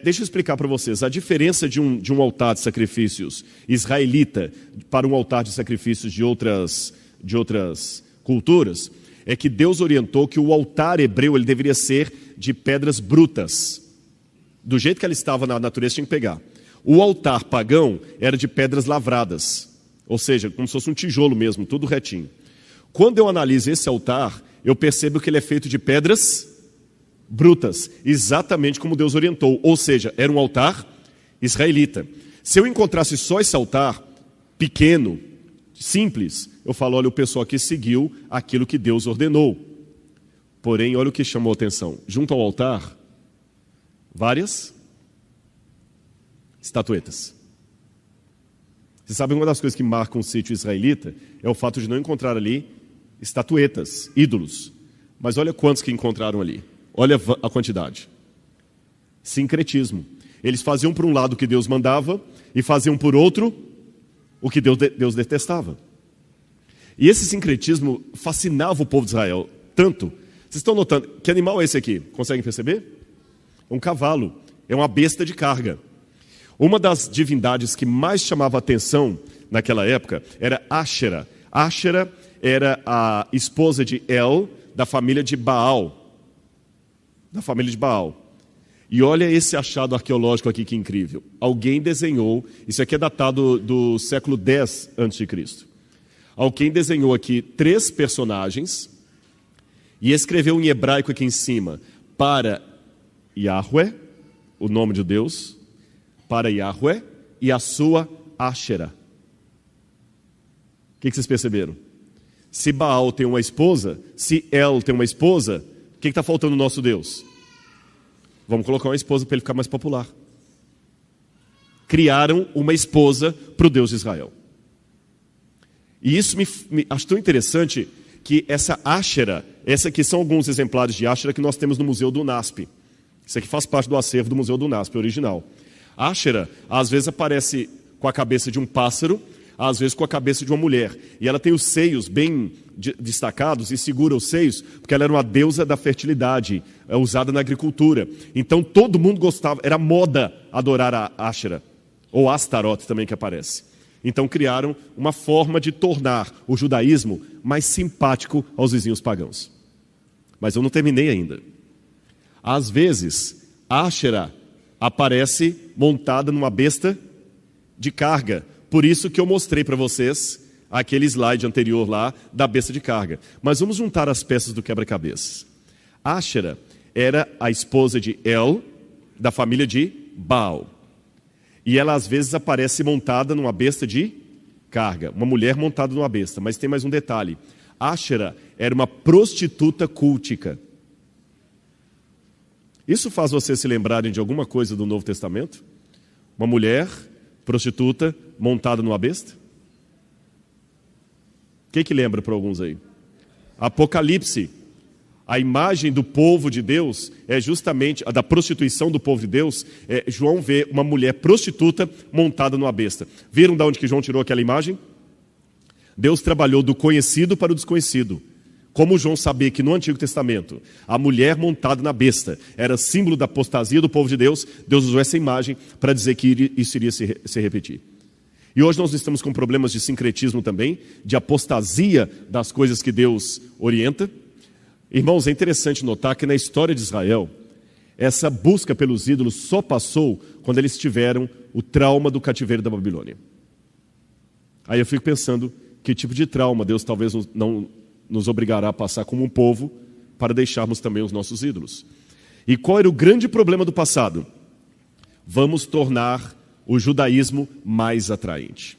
Deixa eu explicar para vocês, a diferença de um altar de sacrifícios israelita para um altar de sacrifícios de outras culturas, é que Deus orientou que o altar hebreu ele deveria ser de pedras brutas. Do jeito que ela estava na natureza, tinha que pegar. O altar pagão era de pedras lavradas, ou seja, como se fosse um tijolo mesmo, tudo retinho. Quando eu analiso esse altar, eu percebo que ele é feito de pedras brutas, exatamente como Deus orientou, ou seja, era um altar israelita. Se eu encontrasse só esse altar, pequeno, simples, eu falo, olha, o pessoal aqui seguiu aquilo que Deus ordenou. Porém, olha o que chamou a atenção. Junto ao altar, várias estatuetas. Você sabe, uma das coisas que marca um sítio israelita é o fato de não encontrar ali estatuetas, ídolos. Mas olha quantos que encontraram ali. Olha a quantidade. Sincretismo. Eles faziam por um lado o que Deus mandava e faziam por outro o que Deus detestava. E esse sincretismo fascinava o povo de Israel tanto. Vocês estão notando, que animal é esse aqui? Conseguem perceber? É um cavalo, é uma besta de carga. Uma das divindades que mais chamava atenção naquela época era Áshera. Áshera era a esposa de El, da família de Baal. Da família de Baal. E olha esse achado arqueológico aqui, que incrível. Alguém desenhou, isso aqui é datado do século X a.C. Alguém desenhou aqui 3 personagens e escreveu em hebraico aqui em cima, para Yahweh, o nome de Deus, para Yahweh e a sua Áshera. O que vocês perceberam? Se Baal tem uma esposa, se El tem uma esposa, o que está faltando no nosso Deus? Vamos colocar uma esposa para ele ficar mais popular. Criaram uma esposa para o Deus de Israel. E isso me acho tão interessante que essa Áshera, essa aqui são alguns exemplares de Áshera que nós temos no Museu do UNASP. Isso aqui faz parte do acervo do Museu do UNASP, original. Áshera, às vezes aparece com a cabeça de um pássaro, às vezes com a cabeça de uma mulher. E ela tem os seios bem destacados e segura os seios, porque ela era uma deusa da fertilidade, usada na agricultura. Então todo mundo gostava, era moda adorar a Áshera, ou Astaroth também que aparece. Então criaram uma forma de tornar o judaísmo mais simpático aos vizinhos pagãos. Mas eu não terminei ainda. Às vezes, Áshera aparece montada numa besta de carga. Por isso que eu mostrei para vocês aquele slide anterior lá da besta de carga. Mas vamos juntar as peças do quebra-cabeças. Áshera era a esposa de El, da família de Baal. E ela às vezes aparece montada numa besta de carga. Uma mulher montada numa besta. Mas tem mais um detalhe. Áshera era uma prostituta cultica. Isso faz vocês se lembrarem de alguma coisa do Novo Testamento? Uma mulher prostituta montada numa besta? O que lembra para alguns aí? Apocalipse. A imagem do povo de Deus é justamente, a da prostituição do povo de Deus, João vê uma mulher prostituta montada numa besta. Viram de onde que João tirou aquela imagem? Deus trabalhou do conhecido para o desconhecido. Como João sabia que no Antigo Testamento a mulher montada na besta era símbolo da apostasia do povo de Deus, Deus usou essa imagem para dizer que isso iria se repetir. E hoje nós estamos com problemas de sincretismo também, de apostasia das coisas que Deus orienta. Irmãos, é interessante notar que na história de Israel, essa busca pelos ídolos só passou quando eles tiveram o trauma do cativeiro da Babilônia. Aí eu fico pensando, que tipo de trauma Deus talvez não nos obrigará a passar como um povo para deixarmos também os nossos ídolos. E qual era o grande problema do passado? Vamos tornar o judaísmo mais atraente.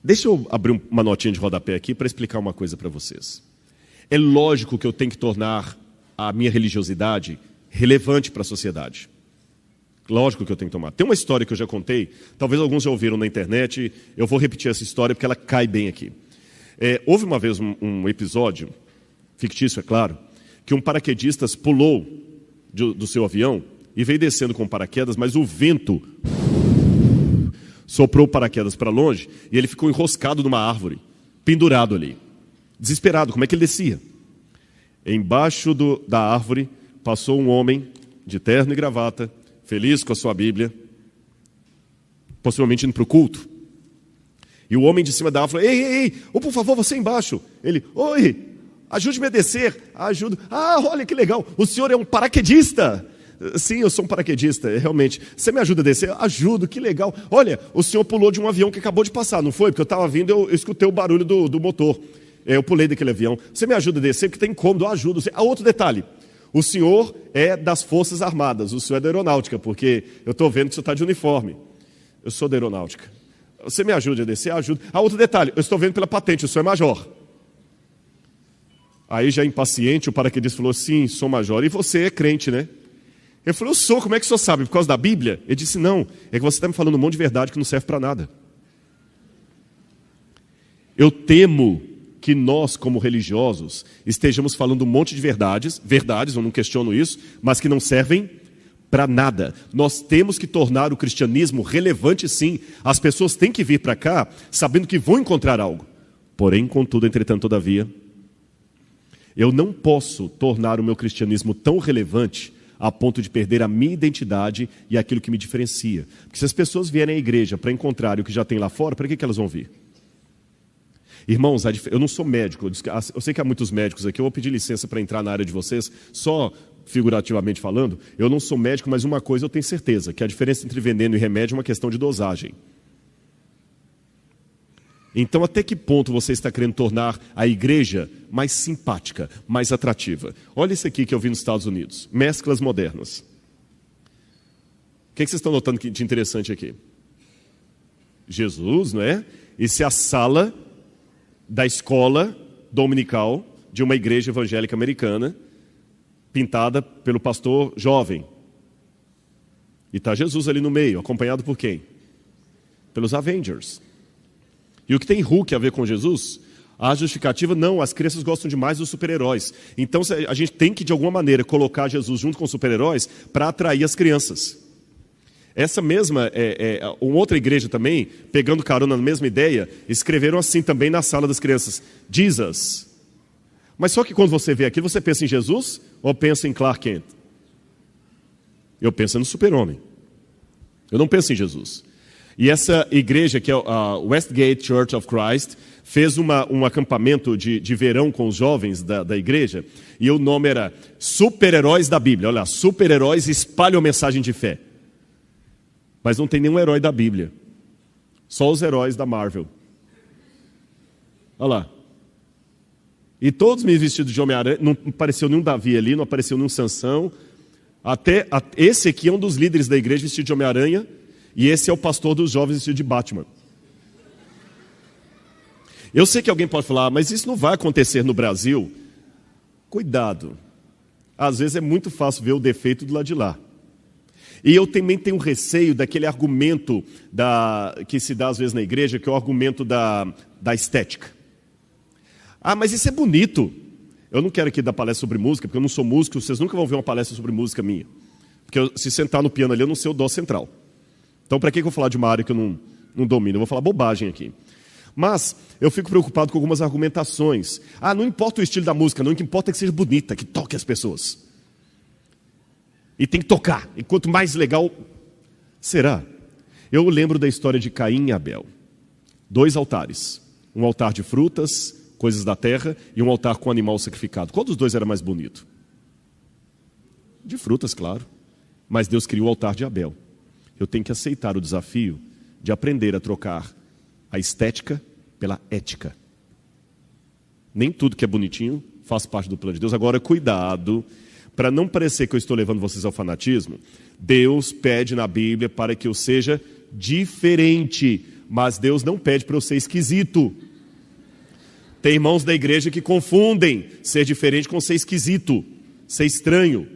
Deixa eu abrir uma notinha de rodapé aqui para explicar uma coisa para vocês. É lógico que eu tenho que tornar a minha religiosidade relevante para a sociedade. Lógico que eu tenho que tomar. Tem uma história que eu já contei, talvez alguns já ouviram na internet, eu vou repetir essa história porque ela cai bem aqui. Houve uma vez um episódio, fictício é claro, que um paraquedista pulou do seu avião e veio descendo com paraquedas, mas o vento soprou o paraquedas para longe e ele ficou enroscado numa árvore, pendurado ali, desesperado. Como é que ele descia? Embaixo da árvore passou um homem de terno e gravata, feliz com a sua Bíblia, possivelmente indo para o culto. E o homem de cima da árvore falou, ei, por favor, você embaixo. Ele, oi, ajude-me a descer. Ajudo. Ah, olha que legal, o senhor é um paraquedista. Sim, eu sou um paraquedista, realmente. Você me ajuda a descer? Ajudo, que legal. Olha, o senhor pulou de um avião que acabou de passar, não foi? Porque eu estava vindo, eu escutei o barulho do motor. Eu pulei daquele avião. Você me ajuda a descer? Porque tem incômodo, eu ajudo. Outro detalhe, O senhor é das Forças Armadas, o senhor é da Aeronáutica, porque eu estou vendo que o senhor está de uniforme. Eu sou da Aeronáutica. Você me ajude a descer? Ajuda. Outro detalhe, eu estou vendo pela patente, o senhor é major. Aí já impaciente, o paraquedista falou, sim, sou major. E você é crente, né? Ele falou, eu sou, como é que o senhor sabe? Por causa da Bíblia? Ele disse, não, é que você está me falando um monte de verdade que não serve para nada. Eu temo que nós, como religiosos, estejamos falando um monte de verdades, eu não questiono isso, mas que não servem para nada. Nós temos que tornar o cristianismo relevante, sim. As pessoas têm que vir para cá sabendo que vão encontrar algo. Porém, contudo, entretanto, todavia, eu não posso tornar o meu cristianismo tão relevante a ponto de perder a minha identidade e aquilo que me diferencia. Porque se as pessoas vierem à igreja para encontrar o que já tem lá fora, para que elas vão vir? Irmãos, eu não sou médico, eu sei que há muitos médicos aqui, eu vou pedir licença para entrar na área de vocês, só figurativamente falando, eu não sou médico, mas uma coisa eu tenho certeza, que a diferença entre veneno e remédio é uma questão de dosagem. Então, até que ponto você está querendo tornar a igreja mais simpática, mais atrativa? Olha isso aqui que eu vi nos Estados Unidos, mesclas modernas. O que vocês estão notando de interessante aqui? Jesus, não é? Isso é a sala da escola dominical de uma igreja evangélica americana, pintada pelo pastor jovem. E está Jesus ali no meio, acompanhado por quem? Pelos Avengers. E o que tem Hulk a ver com Jesus? A justificativa, não, as crianças gostam demais dos super-heróis. Então a gente tem que, de alguma maneira, colocar Jesus junto com os super-heróis para atrair as crianças. Essa mesma, uma outra igreja também, pegando carona na mesma ideia, escreveram assim também na sala das crianças, Jesus. Mas só que quando você vê aquilo, você pensa em Jesus ou pensa em Clark Kent? Eu penso no super-homem. Eu não penso em Jesus. E essa igreja, que é a Westgate Church of Christ, fez um acampamento de verão com os jovens da igreja, e o nome era Super-Heróis da Bíblia. Olha lá, super-heróis espalham a mensagem de fé. Mas não tem nenhum herói da Bíblia. Só os heróis da Marvel. Olha lá. E todos me vestidos de Homem-Aranha, não apareceu nenhum Davi ali, não apareceu nenhum Sansão. Esse aqui é um dos líderes da igreja vestido de Homem-Aranha, e esse é o pastor dos jovens vestido de Batman. Eu sei que alguém pode falar, mas isso não vai acontecer no Brasil. Cuidado. Às vezes é muito fácil ver o defeito do lado de lá. E eu também tenho receio daquele argumento que se dá às vezes na igreja, que é o argumento da estética. Ah, mas isso é bonito. Eu não quero aqui dar palestra sobre música, porque eu não sou músico, vocês nunca vão ver uma palestra sobre música minha. Porque se sentar no piano ali, eu não sei o dó central. Então, para que eu vou falar de uma área que eu não domino? Eu vou falar bobagem aqui. Mas eu fico preocupado com algumas argumentações. Ah, não importa o estilo da música, não, o que importa é que seja bonita, que toque as pessoas. E tem que tocar. E quanto mais legal, será? Eu lembro da história de Caim e Abel. 2 altares. Um altar de frutas, coisas da terra, e um altar com animal sacrificado. Qual dos dois era mais bonito? De frutas, claro. Mas Deus criou o altar de Abel. Eu tenho que aceitar o desafio de aprender a trocar a estética pela ética. Nem tudo que é bonitinho faz parte do plano de Deus. Agora, cuidado, para não parecer que eu estou levando vocês ao fanatismo. Deus pede na Bíblia para que eu seja diferente, mas Deus não pede para eu ser esquisito. Tem irmãos da igreja que confundem ser diferente com ser esquisito, ser estranho.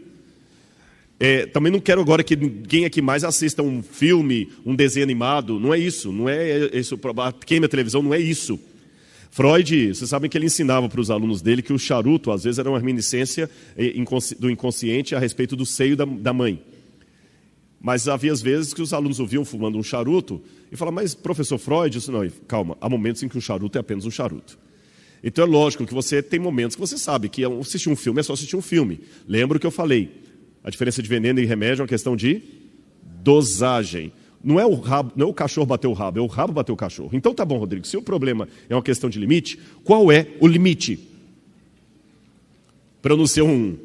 Também não quero agora que ninguém aqui mais assista um filme, um desenho animado. Não é isso, não é isso. Queima a televisão, não é isso. Freud, vocês sabem que ele ensinava para os alunos dele que o charuto, às vezes, era uma reminiscência do inconsciente a respeito do seio da mãe. Mas havia às vezes que os alunos ouviam fumando um charuto e falavam, mas professor Freud, isso não, calma, há momentos em que o charuto é apenas um charuto. Então é lógico que você tem momentos que você sabe que assistir um filme é só assistir um filme. Lembra o que eu falei? A diferença de veneno e remédio é uma questão de dosagem. Não é o cachorro bater o rabo, é o rabo bater o cachorro. Então tá bom, Rodrigo, se o problema é uma questão de limite, qual é o limite? Para eu não ser um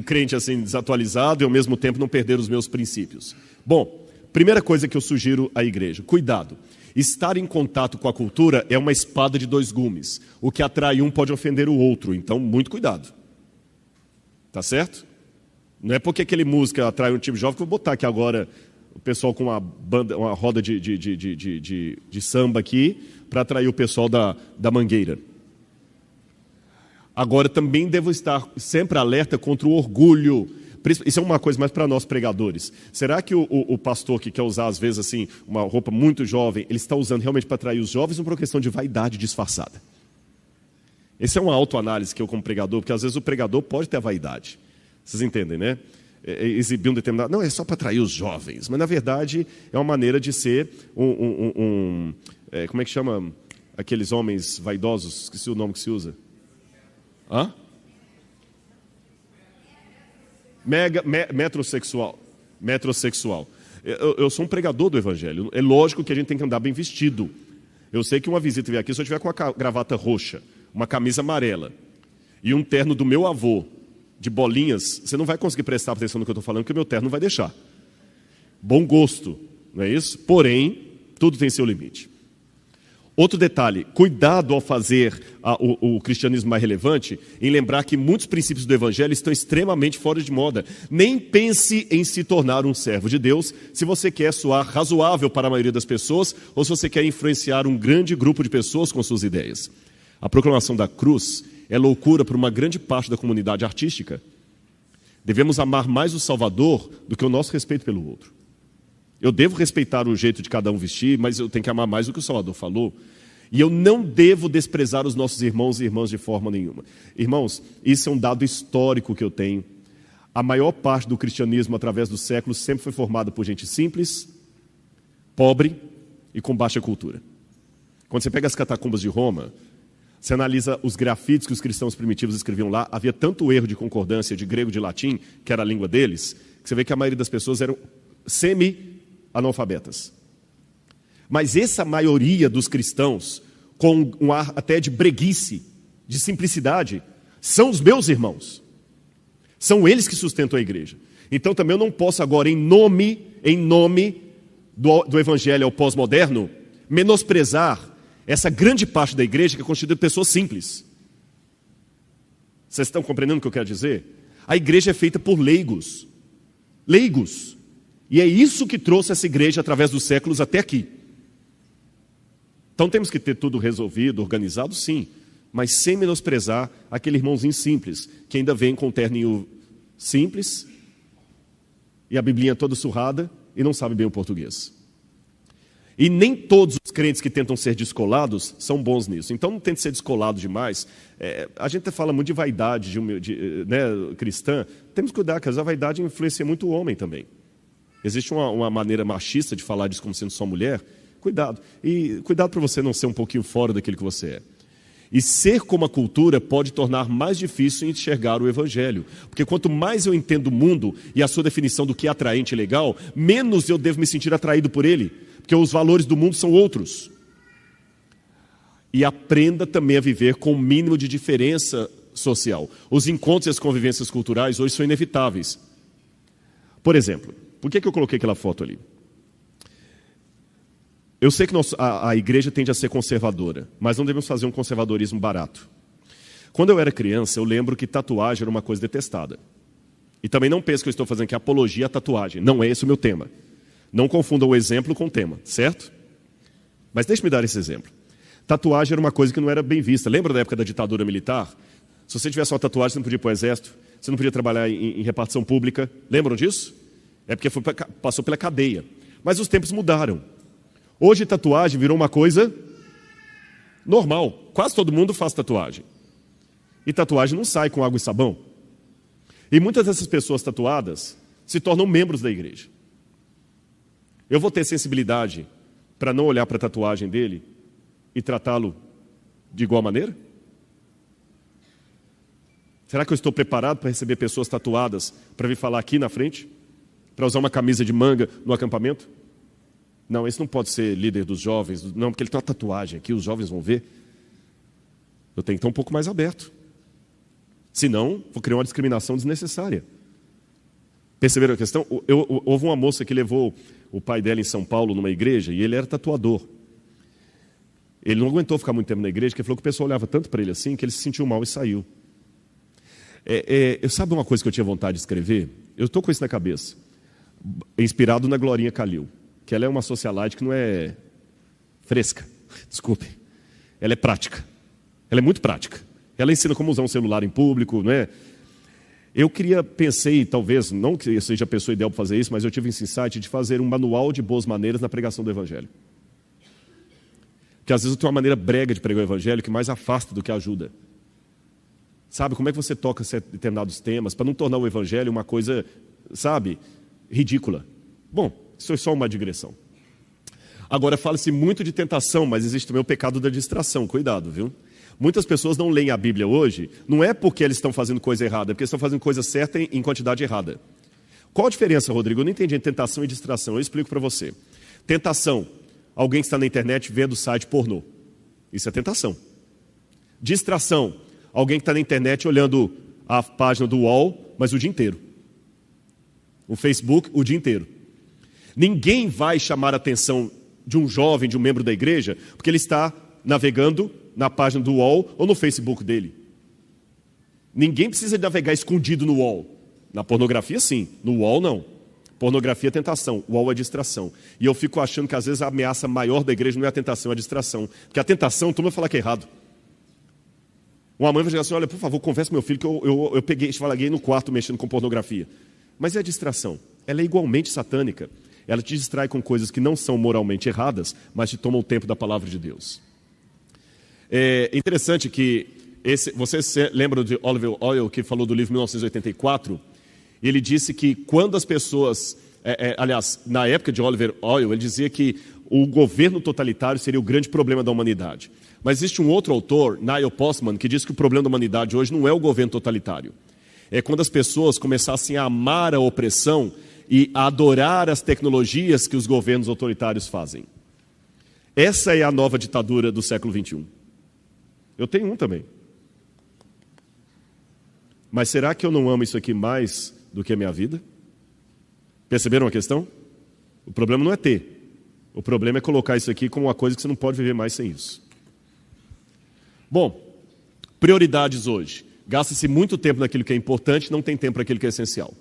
crente assim desatualizado e ao mesmo tempo não perder os meus princípios. Bom, primeira coisa que eu sugiro à igreja, cuidado. Estar em contato com a cultura é uma espada de 2 gumes. O que atrai um pode ofender o outro, então muito cuidado. Tá certo? Não é porque aquele música atrai um tipo de jovem que eu vou botar aqui agora o pessoal com uma banda, uma roda de samba aqui para atrair o pessoal da Mangueira. Agora, também devo estar sempre alerta contra o orgulho. Isso é uma coisa mais para nós pregadores. Será que o pastor que quer usar, às vezes, assim, uma roupa muito jovem, ele está usando realmente para atrair os jovens ou por uma questão de vaidade disfarçada? Essa é uma autoanálise que eu, como pregador, porque às vezes o pregador pode ter vaidade. Vocês entendem, né? Exibir um determinado... Não, é só para atrair os jovens. Mas, na verdade, é uma maneira de ser como é que chama aqueles homens vaidosos? Esqueci o nome que se usa. Hã? Metrosexual. Eu sou um pregador do Evangelho. É lógico que a gente tem que andar bem vestido. Eu sei que uma visita vier aqui, se eu tiver com a gravata roxa, uma camisa amarela e um terno do meu avô, de bolinhas, você não vai conseguir prestar atenção no que eu estou falando, porque o meu terno não vai deixar. Bom gosto, não é isso? Porém, tudo tem seu limite. Outro detalhe, cuidado ao fazer o cristianismo mais relevante, em lembrar que muitos princípios do Evangelho estão extremamente fora de moda. Nem pense em se tornar um servo de Deus se você quer soar razoável para a maioria das pessoas ou se você quer influenciar um grande grupo de pessoas com suas ideias. A proclamação da cruz é loucura para uma grande parte da comunidade artística. Devemos amar mais o Salvador do que o nosso respeito pelo outro. Eu devo respeitar o jeito de cada um vestir, mas eu tenho que amar mais do que o Salvador falou. E eu não devo desprezar os nossos irmãos e irmãs de forma nenhuma. Irmãos, isso é um dado histórico que eu tenho. A maior parte do cristianismo, através dos séculos, sempre foi formada por gente simples, pobre e com baixa cultura. Quando você pega as catacumbas de Roma, você analisa os grafites que os cristãos primitivos escreviam lá, havia tanto erro de concordância de grego e de latim, que era a língua deles, que você vê que a maioria das pessoas eram semi-analfabetas. Mas essa maioria dos cristãos, com um ar até de breguice, de simplicidade, são os meus irmãos. São eles que sustentam a igreja. Então também eu não posso agora, em nome do evangelho ao pós-moderno, menosprezar essa grande parte da igreja que é constituída de pessoas simples. Vocês estão compreendendo o que eu quero dizer? A igreja é feita por leigos. Leigos. E é isso que trouxe essa igreja através dos séculos até aqui. Então temos que ter tudo resolvido, organizado, sim. Mas sem menosprezar aquele irmãozinho simples, que ainda vem com um terninho simples e a biblinha toda surrada e não sabe bem o português. E nem todos os crentes que tentam ser descolados são bons nisso. Então não tente ser descolado demais. A gente fala muito de vaidade cristã. Temos que cuidar, porque a vaidade influencia muito o homem também. Existe uma maneira machista de falar disso como sendo só mulher. Cuidado. E cuidado para você não ser um pouquinho fora daquilo que você é. E ser como a cultura pode tornar mais difícil enxergar o Evangelho. Porque quanto mais eu entendo o mundo e a sua definição do que é atraente e legal, menos eu devo me sentir atraído por ele. Porque os valores do mundo são outros. E aprenda também a viver com o mínimo de diferença social. Os encontros e as convivências culturais hoje são inevitáveis. Por exemplo, por que eu coloquei aquela foto ali? Eu sei que a igreja tende a ser conservadora, mas não devemos fazer um conservadorismo barato. Quando eu era criança, eu lembro que tatuagem era uma coisa detestada. E também não pense que eu estou fazendo aqui apologia à tatuagem. Não é esse o meu tema. Não confunda o exemplo com o tema, certo? Mas deixe-me dar esse exemplo. Tatuagem era uma coisa que não era bem vista. Lembra da época da ditadura militar? Se você tivesse uma tatuagem, você não podia ir para o exército, você não podia trabalhar em repartição pública. Lembram disso? É porque passou pela cadeia. Mas os tempos mudaram. Hoje tatuagem virou uma coisa normal. Quase todo mundo faz tatuagem. E tatuagem não sai com água e sabão. E muitas dessas pessoas tatuadas se tornam membros da igreja. Eu vou ter sensibilidade para não olhar para a tatuagem dele e tratá-lo de igual maneira? Será que eu estou preparado para receber pessoas tatuadas para vir falar aqui na frente? Para usar uma camisa de manga no acampamento? Não, esse não pode ser líder dos jovens, não, porque ele tem uma tatuagem aqui, os jovens vão ver. Eu tenho que estar um pouco mais aberto. Senão, vou criar uma discriminação desnecessária. Perceberam a questão? Houve uma moça que levou o pai dela em São Paulo numa igreja e ele era tatuador. Ele não aguentou ficar muito tempo na igreja, porque ele falou que o pessoal olhava tanto para ele assim que ele se sentiu mal e saiu. Sabe uma coisa que eu tinha vontade de escrever? Eu estou com isso na cabeça. Inspirado na Glorinha Calil, que ela é uma socialite que não é fresca, desculpe. Ela é prática. Ela é muito prática. Ela ensina como usar um celular em público, não é? Eu pensei, talvez, não que eu seja a pessoa ideal para fazer isso, mas eu tive esse insight de fazer um manual de boas maneiras na pregação do Evangelho. Porque às vezes eu tenho uma maneira brega de pregar o Evangelho que mais afasta do que ajuda. Sabe, como é que você toca determinados temas para não tornar o Evangelho uma coisa, sabe, ridícula? Bom, isso é só uma digressão. Agora, fala-se muito de tentação, mas existe também o pecado da distração, cuidado, viu? Muitas pessoas não leem a Bíblia hoje, não é porque eles estão fazendo coisa errada, é porque eles estão fazendo coisa certa em quantidade errada. Qual a diferença, Rodrigo? Eu não entendi entre tentação e distração, eu explico para você. Tentação, alguém que está na internet vendo site pornô. Isso é tentação. Distração, alguém que está na internet olhando a página do UOL, mas o dia inteiro. O Facebook, o dia inteiro. Ninguém vai chamar a atenção de um jovem, de um membro da igreja, porque ele está navegando na página do UOL ou no Facebook dele. Ninguém precisa navegar escondido no UOL. Na pornografia, sim. No UOL, não. Pornografia é tentação, o UOL é distração. E eu fico achando que às vezes a ameaça maior da igreja não é a tentação, é a distração. Porque a tentação, todo mundo vai falar que é errado. Uma mãe vai dizer assim, olha, por favor, converse com meu filho que eu peguei, esfalaguei no quarto mexendo com pornografia. Mas é a distração. Ela é igualmente satânica. Ela te distrai com coisas que não são moralmente erradas, mas te tomam o tempo da palavra de Deus. É interessante que, vocês lembram de Oliver Oyl, que falou do livro 1984? Ele disse que quando as pessoas, aliás, na época de Oliver Oyl, ele dizia que o governo totalitário seria o grande problema da humanidade. Mas existe um outro autor, Neil Postman, que diz que o problema da humanidade hoje não é o governo totalitário. É quando as pessoas começassem a amar a opressão e a adorar as tecnologias que os governos autoritários fazem. Essa é a nova ditadura do século XXI. Eu tenho um também. Mas será que eu não amo isso aqui mais do que a minha vida? Perceberam a questão? O problema não é ter. O problema é colocar isso aqui como uma coisa que você não pode viver mais sem isso. Bom, prioridades hoje. Gasta-se muito tempo naquilo que é importante, não tem tempo para aquilo que é essencial.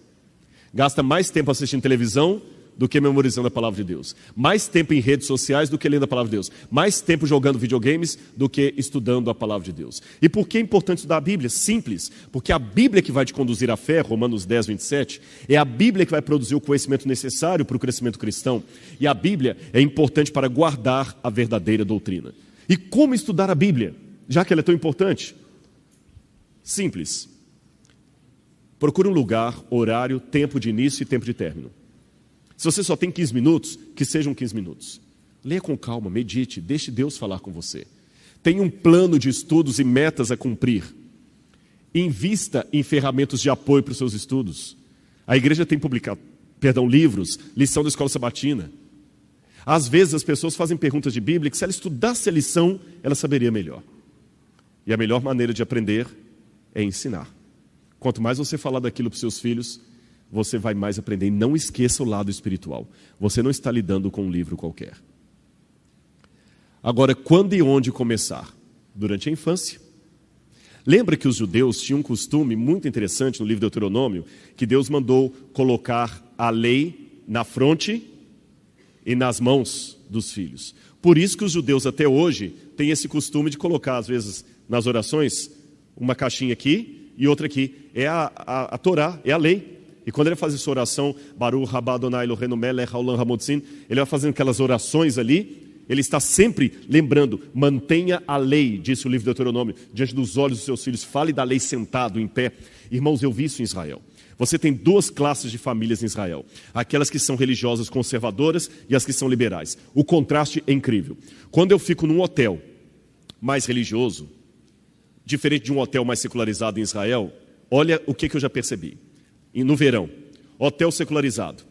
Gasta mais tempo assistindo televisão do que memorizando a palavra de Deus. Mais tempo em redes sociais do que lendo a palavra de Deus. Mais tempo jogando videogames do que estudando a palavra de Deus. E por que é importante estudar a Bíblia? Simples. Porque a Bíblia que vai te conduzir à fé, Romanos 10, 27, é a Bíblia que vai produzir o conhecimento necessário para o crescimento cristão. E a Bíblia é importante para guardar a verdadeira doutrina. E como estudar a Bíblia, já que ela é tão importante? Simples. Procure um lugar, horário, tempo de início e tempo de término. Se você só tem 15 minutos, que sejam 15 minutos. Leia com calma, medite, deixe Deus falar com você. Tenha um plano de estudos e metas a cumprir. Invista em ferramentas de apoio para os seus estudos. A igreja tem publicado, livros, lição da escola sabatina. Às vezes as pessoas fazem perguntas de Bíblia que se ela estudasse a lição, ela saberia melhor. E a melhor maneira de aprender é ensinar. Quanto mais você falar daquilo para os seus filhos, você vai mais aprender. E não esqueça o lado espiritual. Você não está lidando com um livro qualquer. Agora, quando e onde começar? Durante a infância. Lembra que os judeus tinham um costume muito interessante no livro de Deuteronômio, que Deus mandou colocar a lei na fronte e nas mãos dos filhos. Por isso que os judeus até hoje têm esse costume de colocar, às vezes, nas orações, uma caixinha aqui e outra aqui. É a Torá, é a lei. E quando ele faz essa oração, Baruch haba Adonai Eloheinu melech haolam hamotzin, ele vai fazendo aquelas orações ali, ele está sempre lembrando, mantenha a lei, disse o livro de Deuteronômio, diante dos olhos dos seus filhos, fale da lei sentado, em pé. Irmãos, eu vi isso em Israel. Você tem duas classes de famílias em Israel, aquelas que são religiosas conservadoras e as que são liberais. O contraste é incrível. Quando eu fico num hotel mais religioso, diferente de um hotel mais secularizado em Israel, olha o que eu já percebi. E no verão, hotel secularizado,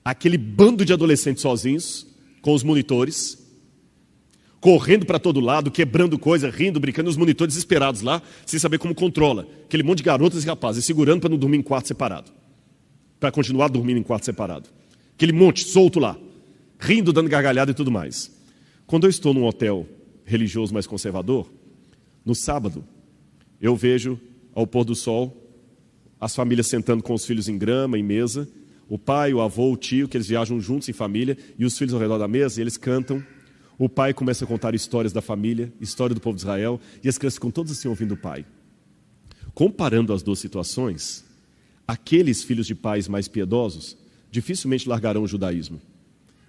aquele bando de adolescentes sozinhos, com os monitores, correndo para todo lado, quebrando coisa, rindo, brincando, os monitores desesperados lá, sem saber como controla. Aquele monte de garotas e rapazes, segurando para não dormir em quarto separado. Para continuar dormindo em quarto separado. Aquele monte solto lá, rindo, dando gargalhada e tudo mais. Quando eu estou num hotel religioso mais conservador, no sábado, eu vejo ao pôr do sol as famílias sentando com os filhos em grama, em mesa, o pai, o avô, o tio, que eles viajam juntos em família, e os filhos ao redor da mesa, e eles cantam. O pai começa a contar histórias da família, história do povo de Israel, e as crianças ficam todas assim ouvindo o pai. Comparando as duas situações, aqueles filhos de pais mais piedosos dificilmente largarão o judaísmo.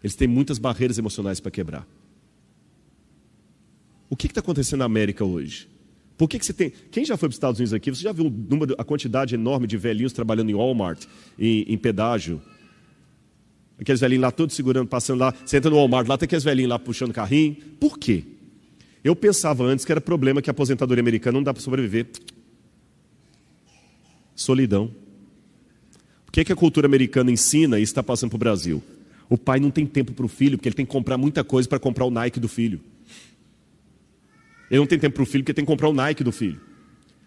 Eles têm muitas barreiras emocionais para quebrar. O que está acontecendo na América hoje? Por que você tem... Quem já foi para os Estados Unidos aqui, você já viu a quantidade enorme de velhinhos trabalhando em Walmart, em pedágio? Aqueles velhinhos lá todos segurando, passando lá, você entra no Walmart, lá tem aqueles velhinhos lá puxando carrinho. Por quê? Eu pensava antes que era problema que a aposentadoria americana não dá para sobreviver. Solidão. O que a cultura americana ensina e está passando para o Brasil? O pai não tem tempo para o filho, porque ele tem que comprar muita coisa para comprar o Nike do filho. Ele não tem tempo para o filho, porque tem que comprar o Nike do filho.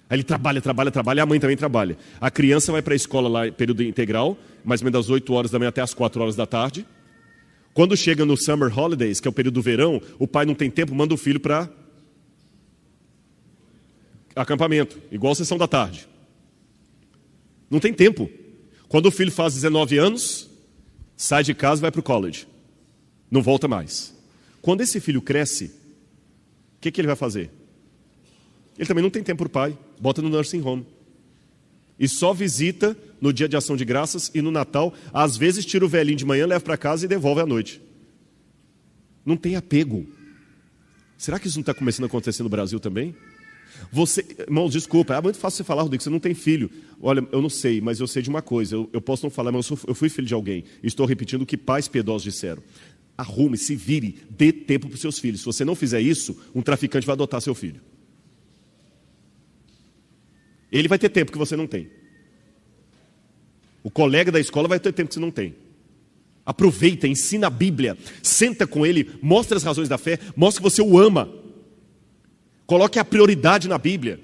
Aí ele trabalha, a mãe também trabalha. A criança vai para a escola lá, período integral, mais ou menos das 8 horas da manhã até as 4 horas da tarde. Quando chega no Summer Holidays, que é o período do verão, o pai não tem tempo, manda o filho para acampamento, igual a sessão da tarde. Não tem tempo. Quando o filho faz 19 anos, sai de casa e vai para o college. Não volta mais. Quando esse filho cresce, o que ele vai fazer? Ele também não tem tempo para o pai. Bota no nursing home. E só visita no dia de ação de graças e no Natal. Às vezes tira o velhinho de manhã, leva para casa e devolve à noite. Não tem apego. Será que isso não está começando a acontecer no Brasil também? Irmãos, desculpa, é muito fácil você falar, Rodrigo, você não tem filho. Olha, eu não sei, mas eu sei de uma coisa. Eu posso não falar, mas eu fui filho de alguém. Estou repetindo o que pais piedosos disseram. Arrume, se vire, dê tempo para os seus filhos. Se você não fizer isso, um traficante vai adotar seu filho. Ele vai ter tempo que você não tem. O colega da escola vai ter tempo que você não tem. Aproveita, ensina a Bíblia, senta com ele, mostra as razões da fé, mostra que você o ama. Coloque a prioridade na Bíblia.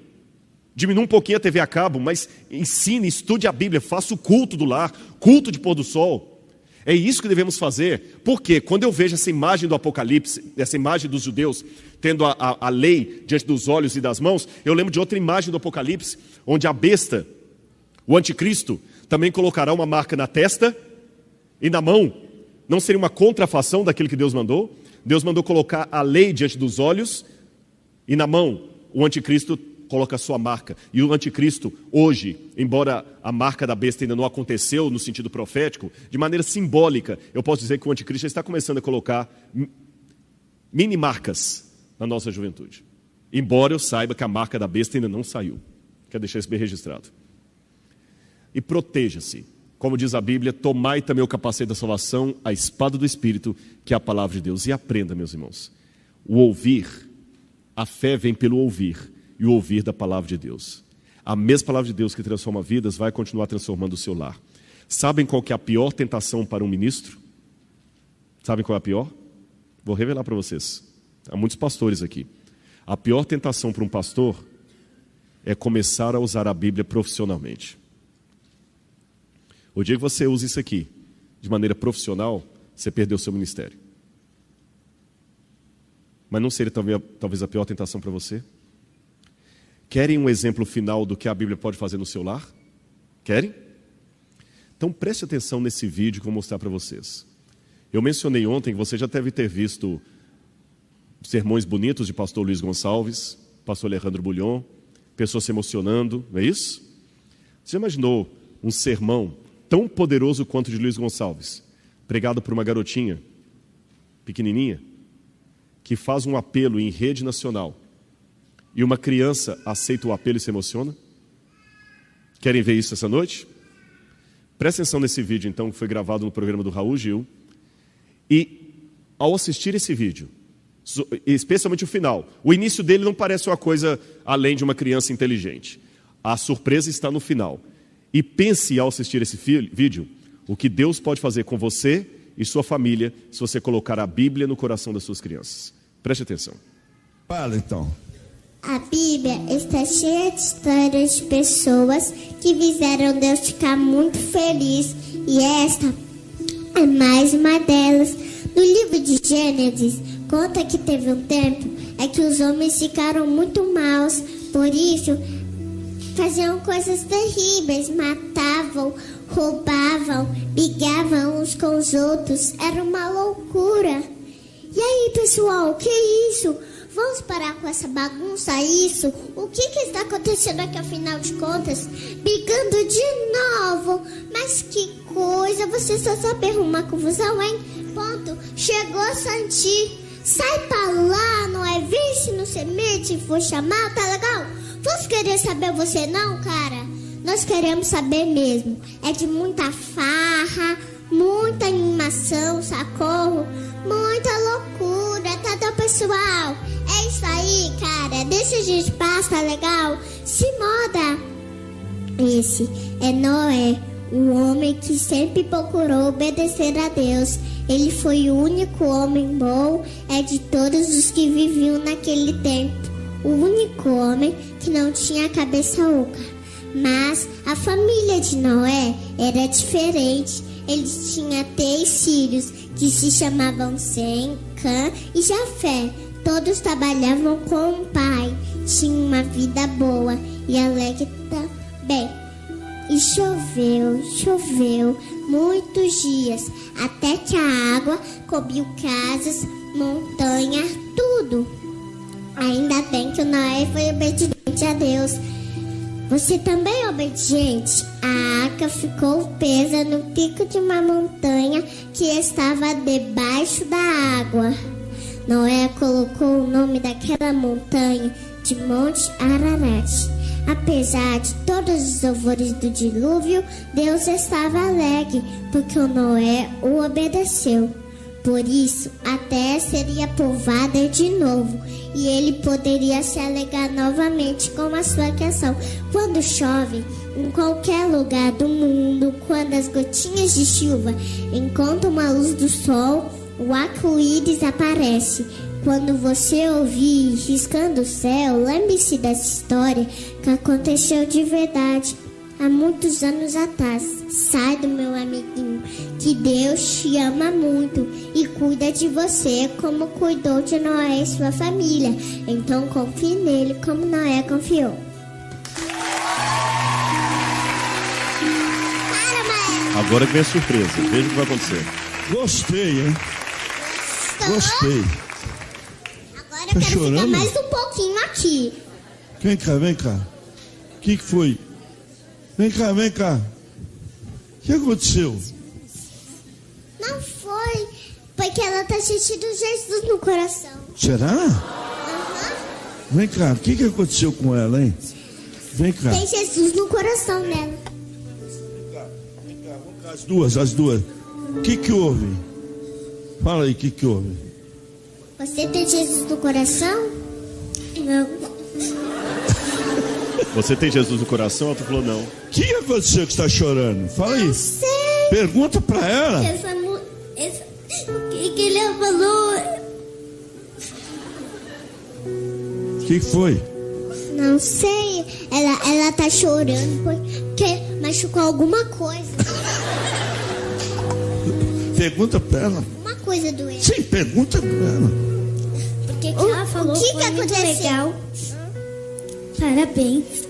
Diminua um pouquinho a TV a cabo, mas ensine, estude a Bíblia, faça o culto do lar, culto de pôr do sol. É isso que devemos fazer, porque quando eu vejo essa imagem do Apocalipse, essa imagem dos judeus tendo a lei diante dos olhos e das mãos, eu lembro de outra imagem do Apocalipse, onde a besta, o anticristo, também colocará uma marca na testa e na mão. Não seria uma contrafação daquilo que Deus mandou? Deus mandou colocar a lei diante dos olhos e na mão o anticristo coloca a sua marca. E o anticristo, hoje, embora a marca da besta ainda não aconteceu no sentido profético, de maneira simbólica, eu posso dizer que o anticristo está começando a colocar mini marcas na nossa juventude. Embora eu saiba que a marca da besta ainda não saiu. Quero deixar isso bem registrado. E proteja-se. Como diz a Bíblia, tomai também o capacete da salvação, a espada do Espírito, que é a palavra de Deus. E aprenda, meus irmãos, o ouvir, a fé vem pelo ouvir. E o ouvir da palavra de Deus. A mesma palavra de Deus que transforma vidas vai continuar transformando o seu lar. Sabem qual que é a pior tentação para um ministro? Sabem qual é a pior? Vou revelar para vocês. Há muitos pastores aqui. A pior tentação para um pastor é começar a usar a Bíblia profissionalmente. O dia que você usa isso aqui de maneira profissional, você perdeu o seu ministério. Mas não seria talvez a pior tentação para você? Querem um exemplo final do que a Bíblia pode fazer no seu lar? Querem? Então preste atenção nesse vídeo que eu vou mostrar para vocês. Eu mencionei ontem que você já deve ter visto sermões bonitos de pastor Luiz Gonçalves, pastor Alejandro Bulhon, pessoas se emocionando, não é isso? Você imaginou um sermão tão poderoso quanto o de Luiz Gonçalves, pregado por uma garotinha pequenininha, que faz um apelo em rede nacional, e uma criança aceita o apelo e se emociona? Querem ver isso essa noite? Presta atenção nesse vídeo, então, que foi gravado no programa do Raul Gil. E, ao assistir esse vídeo, especialmente o final, o início dele não parece uma coisa além de uma criança inteligente. A surpresa está no final. E pense, ao assistir esse vídeo, o que Deus pode fazer com você e sua família se você colocar a Bíblia no coração das suas crianças. Preste atenção. Fala, então. A Bíblia está cheia de histórias de pessoas que fizeram Deus ficar muito feliz. E esta é mais uma delas. No livro de Gênesis, conta que teve um tempo em que os homens ficaram muito maus. Por isso, faziam coisas terríveis, matavam, roubavam, brigavam uns com os outros. Era uma loucura. E aí, pessoal, que isso? Vamos parar com essa bagunça, isso? O que está acontecendo aqui, afinal de contas? Brigando de novo. Mas que coisa, você só sabe arrumar confusão, hein? Ponto. Chegou, Santi. Sai pra lá, não é? Vem se não se mete, for chamar, tá legal? Vamos querer saber você não, cara? Nós queremos saber mesmo. É de muita farra, muita animação, socorro, muita loucura, tá, pessoal? É isso aí, cara. Deixa a gente passar, tá legal? Se moda. Esse é Noé, o homem que sempre procurou obedecer a Deus. Ele foi o único homem bom de todos os que viviam naquele tempo. O único homem que não tinha a cabeça oca. Mas a família de Noé era diferente. Eles tinham 3 filhos que se chamavam Sem, Cã e Jafé. Todos trabalhavam com o pai. Tinham uma vida boa e alegre também. E choveu muitos dias, até que a água cobriu casas, montanhas, tudo. Ainda bem que o Noé foi obediente a Deus. Você também é obediente? A arca ficou presa no pico de uma montanha que estava debaixo da água. Noé colocou o nome daquela montanha de Monte Ararat. Apesar de todos os louvores do dilúvio, Deus estava alegre, porque o Noé o obedeceu. Por isso, a terra seria povoada de novo, e ele poderia se alegrar novamente com a sua criação. Quando chove, em qualquer lugar do mundo, quando as gotinhas de chuva encontram a luz do sol, o arco-íris aparece. Quando você ouvir riscando o céu, lembre-se dessa história que aconteceu de verdade há muitos anos atrás. Sai do meu amiguinho, que Deus te ama muito e cuida de você como cuidou de Noé e sua família. Então confie nele como Noé confiou. Agora que vem a surpresa. Veja o que vai acontecer. Gostei, hein? Gostei. Agora eu quero ficar mais um pouquinho aqui. Vem cá. O que foi? Vem cá. O que aconteceu? Não foi, porque ela tá sentindo Jesus no coração. Será? Vem cá, o que aconteceu com ela, hein? Vem cá. Tem Jesus no coração dela. Vem cá, vamos cá, as duas. O que houve? Fala aí, o que houve? Você tem Jesus no coração? Não. Você tem Jesus no coração? Ela falou não. O que aconteceu que está chorando? Fala aí. Não sei. Pergunta pra ela. O que ele falou? O que foi? Não sei. Ela tá chorando porque machucou alguma coisa. Pergunta pra ela. Uma coisa doente. Sim, pergunta pra ela. Porque ela falou o que aconteceu? Legal. Parabéns.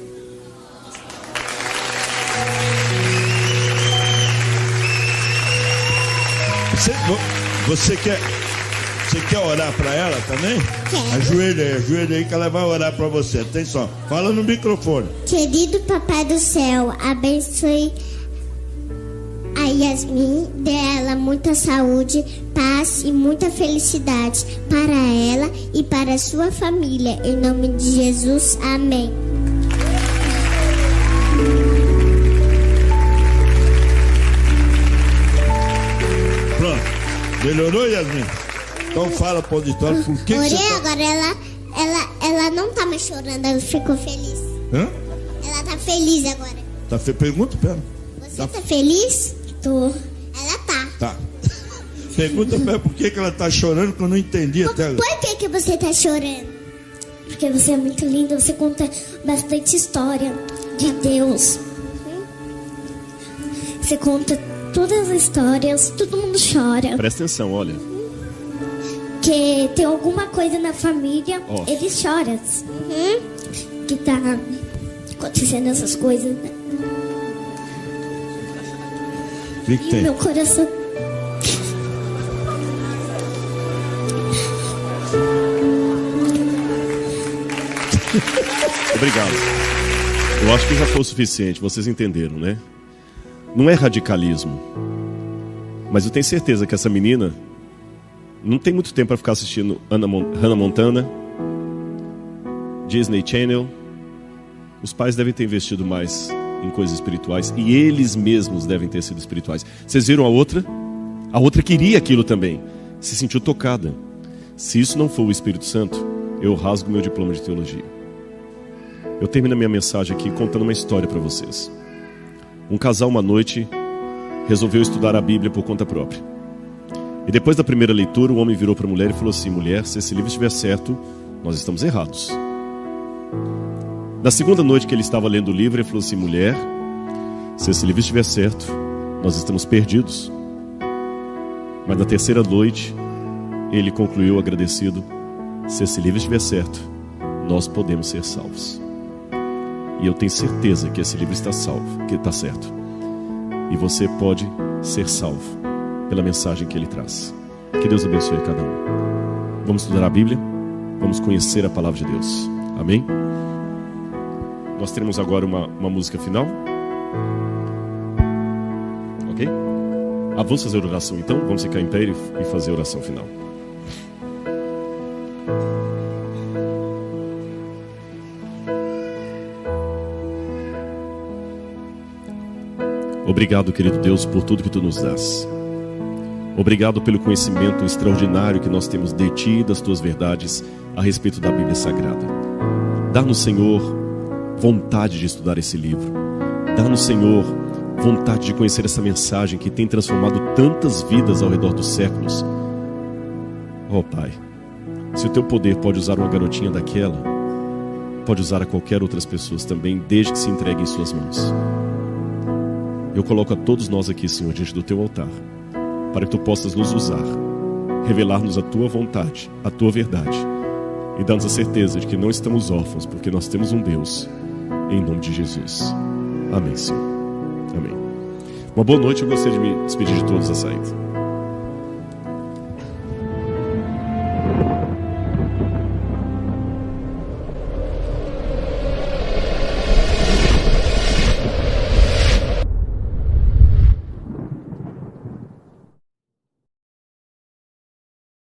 Você quer orar pra ela também? Quero. Ajoelha aí que ela vai orar pra você. Atenção, fala no microfone. Querido Papai do Céu, abençoe a Yasmin, dê a ela muita saúde, paz e muita felicidade para ela e para a sua família. Em nome de Jesus, amém. Pronto. Melhorou, Yasmin? Então fala pro auditório por que Orei, você tá... agora ela não tá mais chorando, ela ficou feliz. Hã? Ela tá feliz agora. Pergunta pra ela. Você tá feliz? Tô. Ela tá. Tá. Pergunta pra ela por que ela tá chorando, que eu não entendi até agora. Por que você tá chorando? Porque você é muito linda, você conta bastante história de Deus. Você conta todas as histórias, todo mundo chora. Presta atenção, olha. Que tem alguma coisa na família, Ó. eles choram. Que tá acontecendo essas coisas, né? O que E tem? meu coração. Obrigado. Eu acho que já foi o suficiente, vocês entenderam, né? Não é radicalismo. Mas eu tenho certeza que essa menina não tem muito tempo para ficar assistindo Hannah Montana, Disney Channel. Os pais devem ter investido mais em coisas espirituais e eles mesmos devem ter sido espirituais. Vocês viram a outra? A outra queria aquilo também, se sentiu tocada. Se isso não for o Espírito Santo, eu rasgo meu diploma de teologia. Eu termino a minha mensagem aqui contando uma história para vocês. Um casal uma noite resolveu estudar a Bíblia por conta própria. E depois da primeira leitura, o homem virou para a mulher e falou assim: mulher, se esse livro estiver certo, nós estamos errados. Na segunda noite que ele estava lendo o livro, ele falou assim: mulher, se esse livro estiver certo, nós estamos perdidos. Mas na terceira noite, ele concluiu agradecido: se esse livro estiver certo, nós podemos ser salvos. E eu tenho certeza que esse livro está salvo, que está certo. E você pode ser salvo pela mensagem que ele traz. Que Deus abençoe cada um. Vamos estudar a Bíblia, vamos conhecer a palavra de Deus. Amém? Nós teremos agora uma música final. Ok? Vamos fazer a oração então? Vamos ficar em pé e fazer a oração final. Obrigado, querido Deus, por tudo que Tu nos dás. Obrigado pelo conhecimento extraordinário que nós temos de Ti e das Tuas verdades a respeito da Bíblia Sagrada. Dá-nos, Senhor, vontade de estudar esse livro. Dá-nos, Senhor, vontade de conhecer essa mensagem que tem transformado tantas vidas ao redor dos séculos. Oh, Pai, se o Teu poder pode usar uma garotinha daquela, pode usar a qualquer outras pessoas também, desde que se entregue em Suas mãos. Eu coloco a todos nós aqui, Senhor, diante do Teu altar, para que Tu possas nos usar, revelar-nos a Tua vontade, a Tua verdade, e dar-nos a certeza de que não estamos órfãos, porque nós temos um Deus, em nome de Jesus. Amém, Senhor. Amém. Uma boa noite, eu gostaria de me despedir de todos a saída.